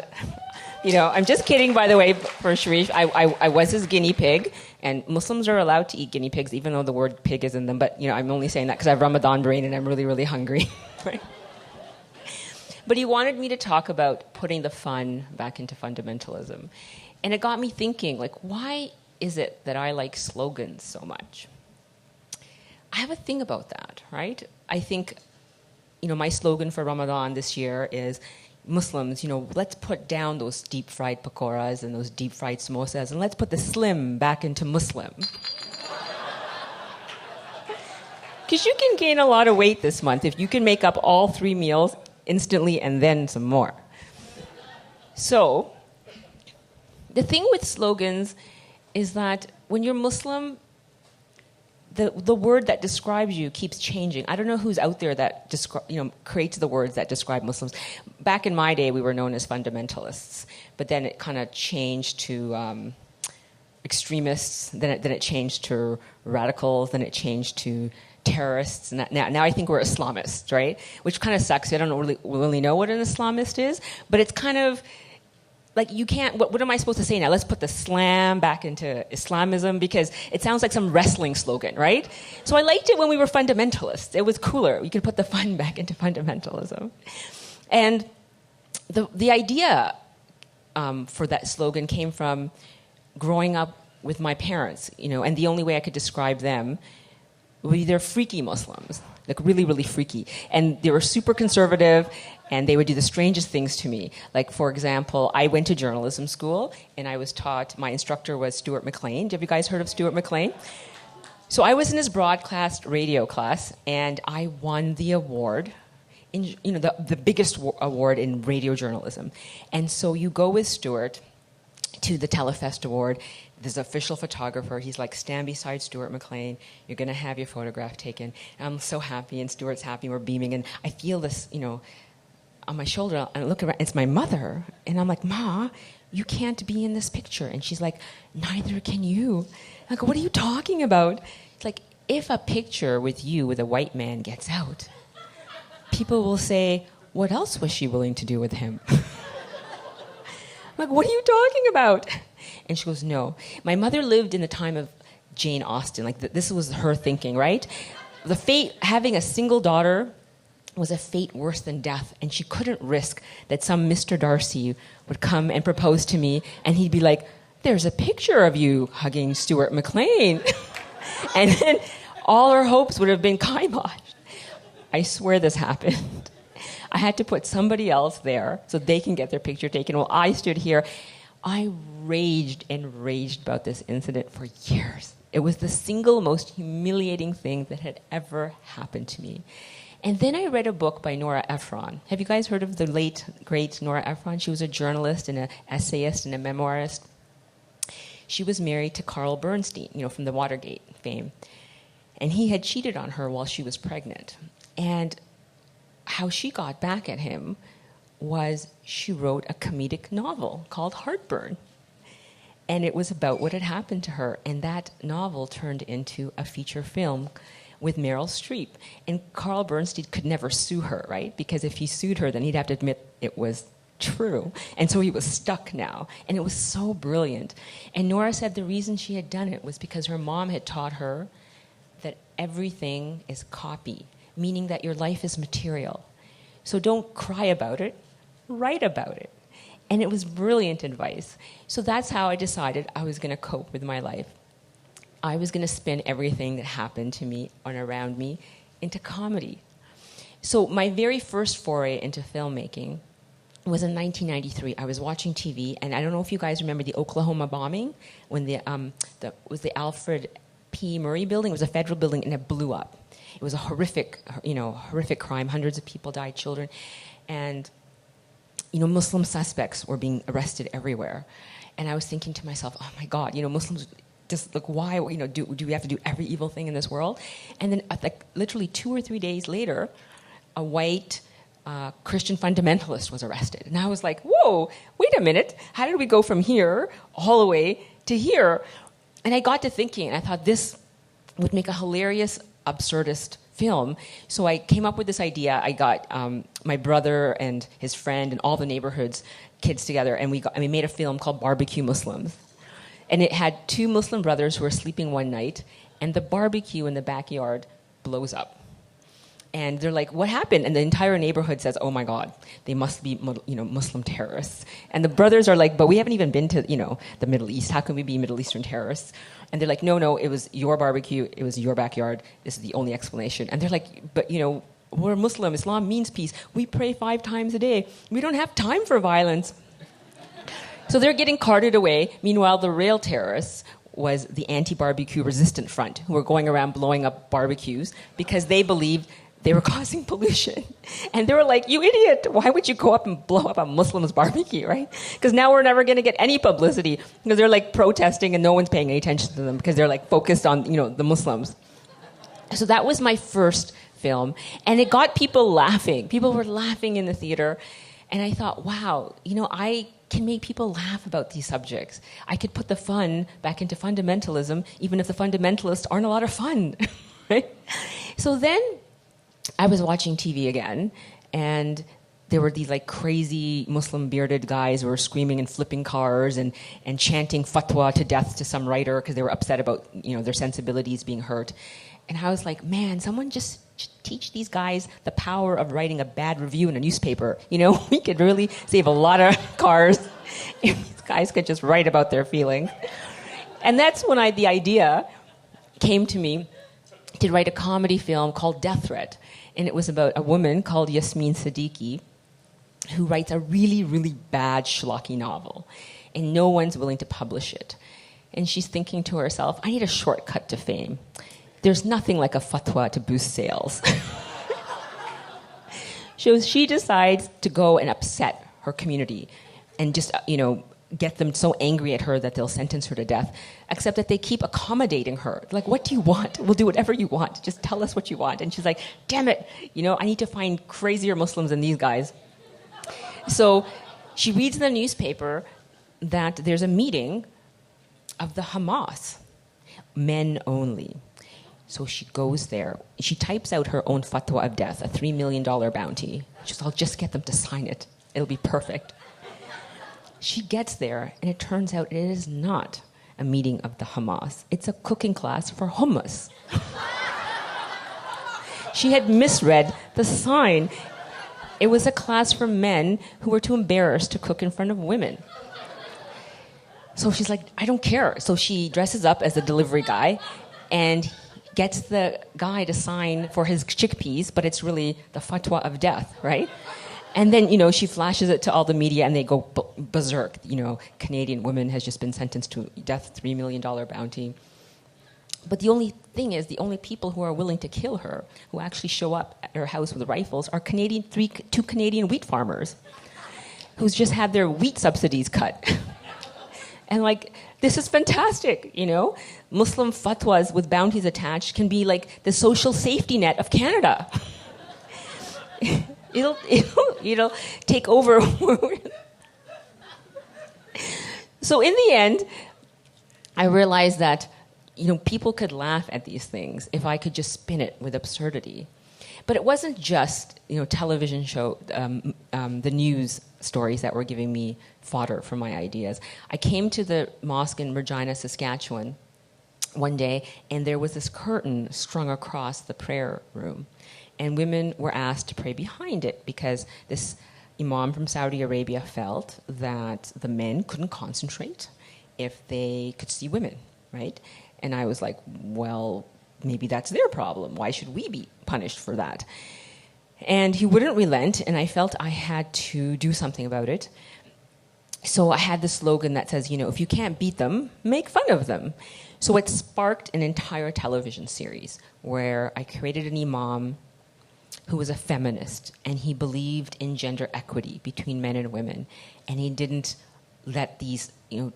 you know, I'm just kidding, by the way, for Sharish. I was his guinea pig, and Muslims are allowed to eat guinea pigs, even though the word pig is in them. But, you know, I'm only saying that because I have Ramadan brain, and I'm really, really hungry. Right? But he wanted me to talk about putting the fun back into fundamentalism. And it got me thinking, like, why is it that I like slogans so much? I have a thing about that, right? I think, you know, my slogan for Ramadan this year is, Muslims, you know, let's put down those deep-fried pakoras and those deep-fried samosas, and let's put the slim back into Muslim. Because you can gain a lot of weight this month if you can make up all 3 meals instantly and then some more. So, the thing with slogans is that when you're Muslim, the word that describes you keeps changing. I don't know who's out there that creates the words that describe Muslims. Back in my day, we were known as fundamentalists, but then it kind of changed to extremists. Then it changed to radicals. Then it changed to terrorists. And now I think we're Islamists, right? Which kind of sucks. I don't really know what an Islamist is, but it's kind of like, you can't, what am I supposed to say now? Let's put the slam back into Islamism, because it sounds like some wrestling slogan, right? So I liked it when we were fundamentalists. It was cooler. You could put the fun back into fundamentalism. And the idea for that slogan came from growing up with my parents, you know, and the only way I could describe them would be they're freaky Muslims, like really, really freaky. And they were super conservative, and they would do the strangest things to me. Like, for example, I went to journalism school, and I was taught, my instructor was Stuart McLean. Have you guys heard of Stuart McLean? So I was in his broadcast radio class, and I won the award, the biggest award in radio journalism. And so you go with Stuart to the Telefest Award. There's an official photographer. He's like, stand beside Stuart McLean. You're going to have your photograph taken. And I'm so happy, and Stuart's happy. We're beaming, and I feel this, you know, on my shoulder, and I look around. It's my mother, and I'm like, Ma, you can't be in this picture. And she's like, neither can you. I go, what are you talking about? It's like, if a picture with you with a white man gets out, people will say, what else was she willing to do with him? I'm like, what are you talking about? And she goes, no. My mother lived in the time of Jane Austen. Like, this was her thinking, right? The fate, having a single daughter was a fate worse than death, and she couldn't risk that some Mr. Darcy would come and propose to me, and he'd be like, there's a picture of you hugging Stuart McLean. And then all her hopes would have been kiboshed. I swear this happened. I had to put somebody else there so they can get their picture taken while I stood here. I raged and raged about this incident for years. It was the single most humiliating thing that had ever happened to me. And then I read a book by Nora Ephron. Have you guys heard of the late, great Nora Ephron? She was a journalist and an essayist and a memoirist. She was married to Carl Bernstein, you know, from the Watergate fame. And he had cheated on her while she was pregnant. And how she got back at him was she wrote a comedic novel called Heartburn. And it was about what had happened to her. And that novel turned into a feature film with Meryl Streep. And Carl Bernstein could never sue her, right? Because if he sued her, then he'd have to admit it was true. And so he was stuck now. And it was so brilliant. And Nora said the reason she had done it was because her mom had taught her that everything is copy, meaning that your life is material. So don't cry about it, write about it. And it was brilliant advice. So that's how I decided I was going to cope with my life. I was going to spin everything that happened to me and around me into comedy. So my very first foray into filmmaking was in 1993. I was watching TV, and I don't know if you guys remember the Oklahoma bombing, when it was the Alfred P. Murray building. It was a federal building, and it blew up. It was a horrific crime. Hundreds of people died, children. And Muslim suspects were being arrested everywhere. And I was thinking to myself, oh my God, Muslims, just like, why, do we have to do every evil thing in this world? And then literally 2 or 3 days later, a white Christian fundamentalist was arrested. And I was like, whoa, wait a minute. How did we go from here all the way to here? And I got to thinking, and I thought this would make a hilarious, absurdist film. So I came up with this idea. I got my brother and his friend and all the neighborhood's kids together, and we made a film called Barbecue Muslims. And it had 2 Muslim brothers who were sleeping one night, and the barbecue in the backyard blows up. And they're like, what happened? And the entire neighborhood says, oh my God, they must be Muslim terrorists. And the brothers are like, but we haven't even been to the Middle East. How can we be Middle Eastern terrorists? And they're like, no, it was your barbecue. It was your backyard. This is the only explanation. And they're like, but we're Muslim. Islam means peace. We pray 5 times a day. We don't have time for violence. So they're getting carted away. Meanwhile, the real terrorists was the anti-barbecue resistant front, who were going around blowing up barbecues because they believed they were causing pollution. And they were like, you idiot, why would you go up and blow up a Muslim's barbecue, right? Because now we're never going to get any publicity because they're like protesting and no one's paying any attention to them because they're like focused on, the Muslims. So that was my first film. And it got people laughing. People were laughing in the theater. And I thought, wow, I can make people laugh about these subjects. I could put the fun back into fundamentalism, even if the fundamentalists aren't a lot of fun, right? So then I was watching TV again, and there were these like crazy Muslim bearded guys who were screaming and flipping cars and chanting fatwa to death to some writer because they were upset about their sensibilities being hurt. And I was like, man, someone just teach these guys the power of writing a bad review in a newspaper. We could really save a lot of cars if these guys could just write about their feelings. And that's when the idea came to me to write a comedy film called Death Threat. And it was about a woman called Yasmin Siddiqui who writes a really, really bad schlocky novel. And no one's willing to publish it. And she's thinking to herself, I need a shortcut to fame. There's nothing like a fatwa to boost sales. So she decides to go and upset her community and just, get them so angry at her that they'll sentence her to death, except that they keep accommodating her. Like, what do you want? We'll do whatever you want. Just tell us what you want. And she's like, damn it, I need to find crazier Muslims than these guys. So she reads in the newspaper that there's a meeting of the Hamas, men only. So she goes there. She types out her own fatwa of death, a $3 million bounty. She says, I'll just get them to sign it. It'll be perfect. She gets there, and it turns out it is not a meeting of the Hamas. It's a cooking class for hummus. She had misread the sign. It was a class for men who were too embarrassed to cook in front of women. So she's like, I don't care. So she dresses up as a delivery guy and gets the guy to sign for his chickpeas, but it's really the fatwa of death, right? And then, she flashes it to all the media and they go berserk. Canadian woman has just been sentenced to death, $3 million bounty. But the only thing is, the only people who are willing to kill her, who actually show up at her house with rifles, are two Canadian wheat farmers who's just had their wheat subsidies cut. And this is fantastic, Muslim fatwas with bounties attached can be like the social safety net of Canada. it'll take over. So in the end, I realized that, people could laugh at these things if I could just spin it with absurdity. But it wasn't just, television show, the news stories that were giving me fodder for my ideas. I came to the mosque in Regina, Saskatchewan one day, and there was this curtain strung across the prayer room. And women were asked to pray behind it because this imam from Saudi Arabia felt that the men couldn't concentrate if they could see women, right? And I was like, well, maybe that's their problem. Why should we be punished for that? And he wouldn't relent, and I felt I had to do something about it. So I had this slogan that says, if you can't beat them, make fun of them. So it sparked an entire television series where I created an imam who was a feminist, and he believed in gender equity between men and women, and he didn't let these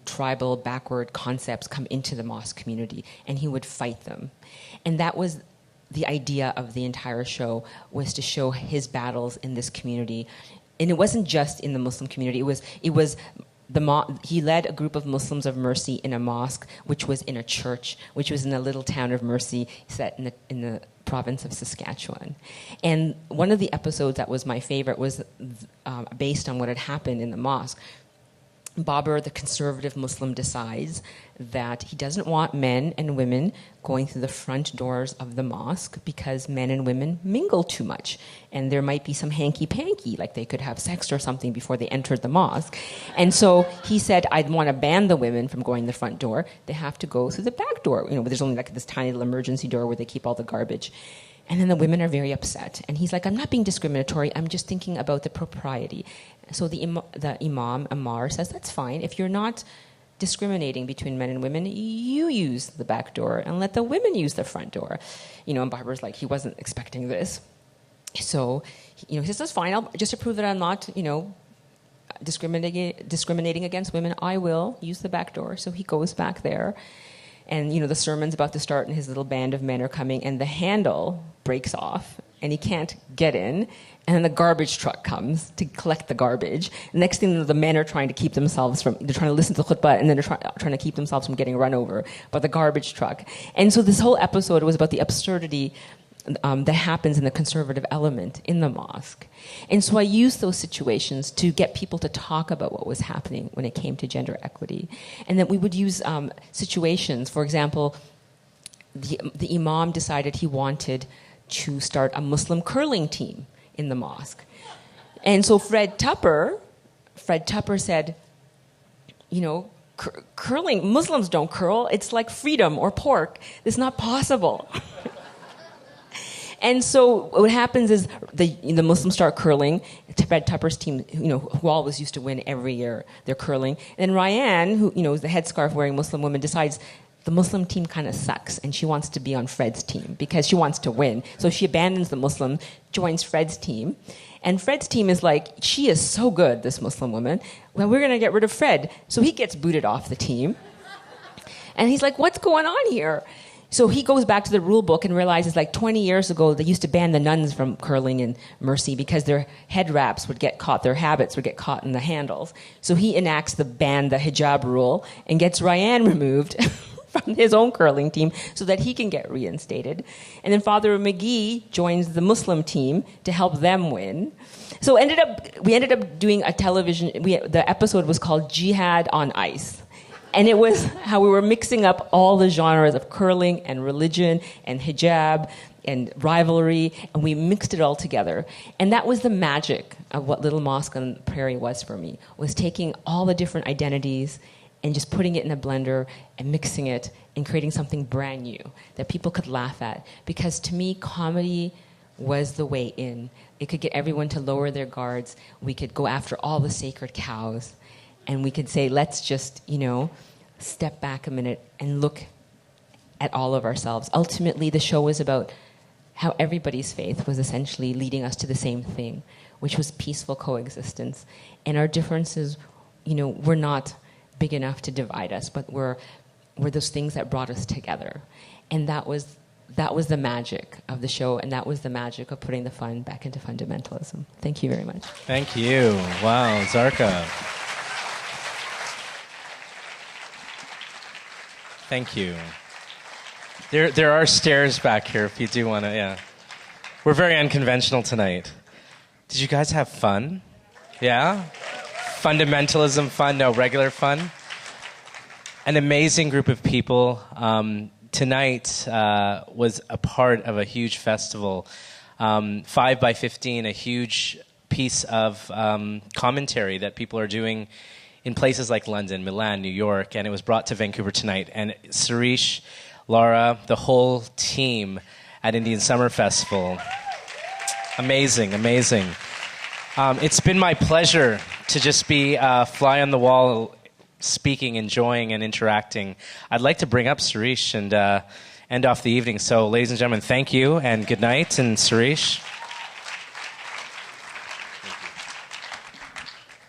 tribal backward concepts come into the mosque community, and he would fight them. And that was the idea of the entire show, was to show his battles in this community. And it wasn't just in the Muslim community. He led a group of Muslims of Mercy in a mosque, which was in a church, which was in a little town of Mercy, set in the province of Saskatchewan. And one of the episodes that was my favorite was based on what had happened in the mosque. Babur, the conservative Muslim, decides that he doesn't want men and women going through the front doors of the mosque because men and women mingle too much. And there might be some hanky-panky, like they could have sex or something before they entered the mosque. And so he said, I'd want to ban the women from going the front door. They have to go through the back door. There's only like this tiny little emergency door where they keep all the garbage. And then the women are very upset. And he's like, I'm not being discriminatory. I'm just thinking about the propriety. So the Imam, Ammar, says, that's fine. If you're not discriminating between men and women, you use the back door and let the women use the front door. And Babur's like, he wasn't expecting this. So, he says, that's fine. I'll just to prove that I'm not, discriminating against women, I will use the back door. So he goes back there. And, the sermon's about to start and his little band of men are coming and the handle breaks off and he can't get in. And then the garbage truck comes to collect the garbage. Next thing, the men are trying to keep themselves they're trying to listen to the khutbah, and then they're trying to keep themselves from getting run over by the garbage truck. And so this whole episode was about the absurdity that happens in the conservative element in the mosque. And so I used those situations to get people to talk about what was happening when it came to gender equity. And then we would use situations. For example, the imam decided he wanted to start a Muslim curling team in the mosque. And so Fred Tupper said, curling, Muslims don't curl. It's like freedom or pork. It's not possible. And so what happens is the Muslims start curling. Fred Tupper's team, who always used to win every year, they're curling. And Ryan, who is the headscarf wearing Muslim woman, decides the Muslim team kind of sucks, and she wants to be on Fred's team because she wants to win. So she abandons the Muslim, joins Fred's team. And Fred's team is like, she is so good, this Muslim woman. Well, we're going to get rid of Fred. So he gets booted off the team. And he's like, what's going on here? So he goes back to the rule book and realizes 20 years ago, they used to ban the nuns from curling in Mercy because their head wraps would get caught, their habits would get caught in the handles. So he enacts the hijab rule and gets Ryan removed from his own curling team so that he can get reinstated. And then Father McGee joins the Muslim team to help them win. So we ended up doing a television, the episode was called Jihad on Ice. And it was how we were mixing up all the genres of curling and religion and hijab and rivalry, and we mixed it all together. And that was the magic of what Little Mosque on Prairie was for me, was taking all the different identities and just putting it in a blender and mixing it and creating something brand new that people could laugh at. Because to me, comedy was the way in. It could get everyone to lower their guards. We could go after all the sacred cows. And we could say, let's just, step back a minute and look at all of ourselves. Ultimately, the show was about how everybody's faith was essentially leading us to the same thing, which was peaceful coexistence. And our differences, were not big enough to divide us, but were those things that brought us together. And that was that was the magic of the show, and that was the magic of putting the fun back into fundamentalism. Thank you very much. Thank you. Wow, Zarqa. Thank you. There are stairs back here if you do want to, yeah. We're very unconventional tonight. Did you guys have fun? Yeah? Fundamentalism fun, no regular fun? An amazing group of people. Tonight was a part of a huge festival. 5x15, a huge piece of commentary that people are doing in places like London, Milan, New York, and it was brought to Vancouver tonight. And Sarish, Laura, the whole team at Indian Summer Festival. Amazing, amazing. It's been my pleasure to just be fly on the wall, speaking, enjoying, and interacting. I'd like to bring up Sarish and end off the evening. So, ladies and gentlemen, thank you, and good night, and Sarish.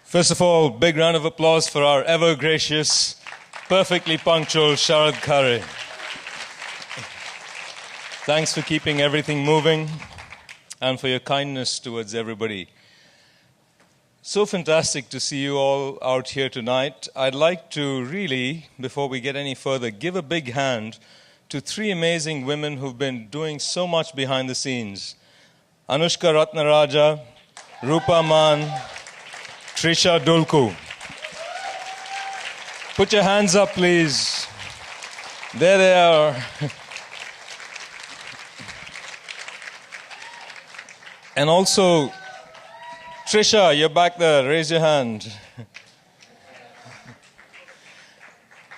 First of all, big round of applause for our ever-gracious, perfectly punctual Sharad Khare. Thanks for keeping everything moving and for your kindness towards everybody. So fantastic to see you all out here tonight. I'd like to really, before we get any further, give a big hand to three amazing women who've been doing so much behind the scenes. Anushka Ratnaraja, Rupa Man, Trisha Dulku. Put your hands up, please. There they are. And also, Trisha, you're back there. Raise your hand.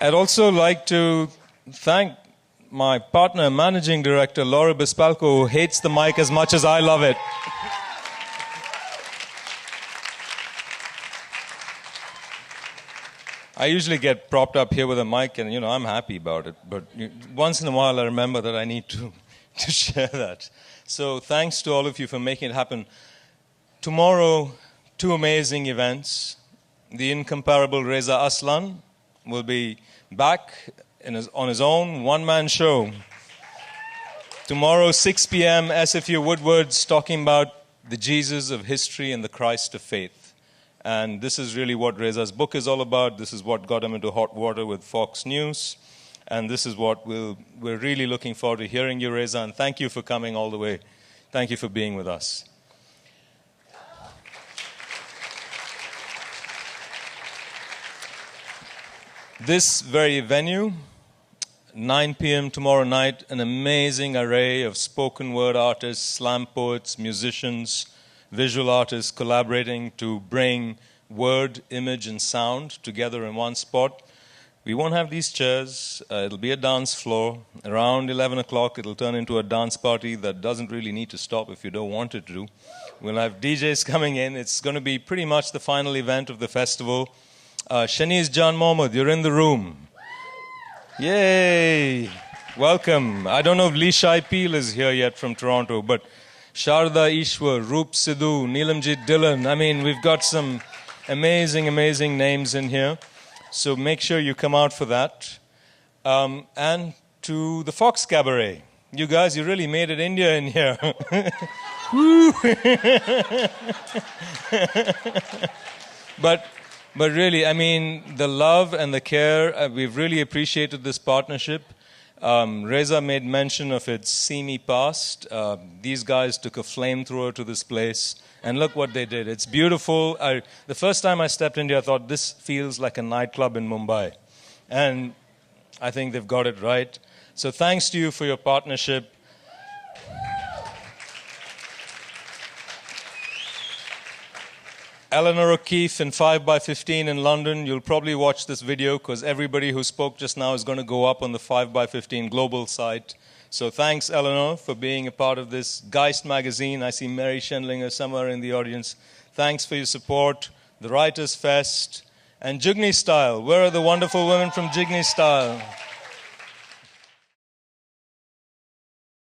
I'd also like to thank my partner, managing director, Laura Bispalco, who hates the mic as much as I love it. I usually get propped up here with a mic, and, I'm happy about it. But once in a while, I remember that I need to share that. So thanks to all of you for making it happen. Tomorrow, two amazing events. The incomparable Reza Aslan will be back on his own one-man show. Tomorrow, 6 p.m., SFU Woodward's talking about the Jesus of history and the Christ of faith. And this is really what Reza's book is all about. This is what got him into hot water with Fox News. And this is what we're really looking forward to hearing you, Reza. And thank you for coming all the way. Thank you for being with us. This very venue, 9 p.m. tomorrow night, an amazing array of spoken word artists, slam poets, musicians, visual artists collaborating to bring word, image, and sound together in one spot. We won't have these chairs. It'll be a dance floor. Around 11 o'clock, it'll turn into a dance party that doesn't really need to stop if you don't want it to. We'll have DJs coming in. It's going to be pretty much the final event of the festival. Shanice Jan Mohammed, you're in the room. Yay! Welcome. I don't know if Lishai Peel is here yet from Toronto, but Sharda Ishwar, Roop Sidhu, Neelamjit Dhillon. I mean, we've got some amazing, amazing names in here. So make sure you come out for that. And to the Fox Cabaret. You guys, you really made it India in here. But really, I mean, the love and the care, we've really appreciated this partnership. Reza made mention of its seamy past. These guys took a flamethrower to this place, and look what they did. It's beautiful. The first time I stepped in here, I thought, this feels like a nightclub in Mumbai. And I think they've got it right. So thanks to you for your partnership. Eleanor O'Keefe in 5x15 in London. You'll probably watch this video because everybody who spoke just now is going to go up on the 5x15 global site. So thanks, Eleanor, for being a part of this Geist magazine. I see Mary Schendlinger somewhere in the audience. Thanks for your support. The Writers' Fest. And Jugni Style. Where are the wonderful women from Jugni Style?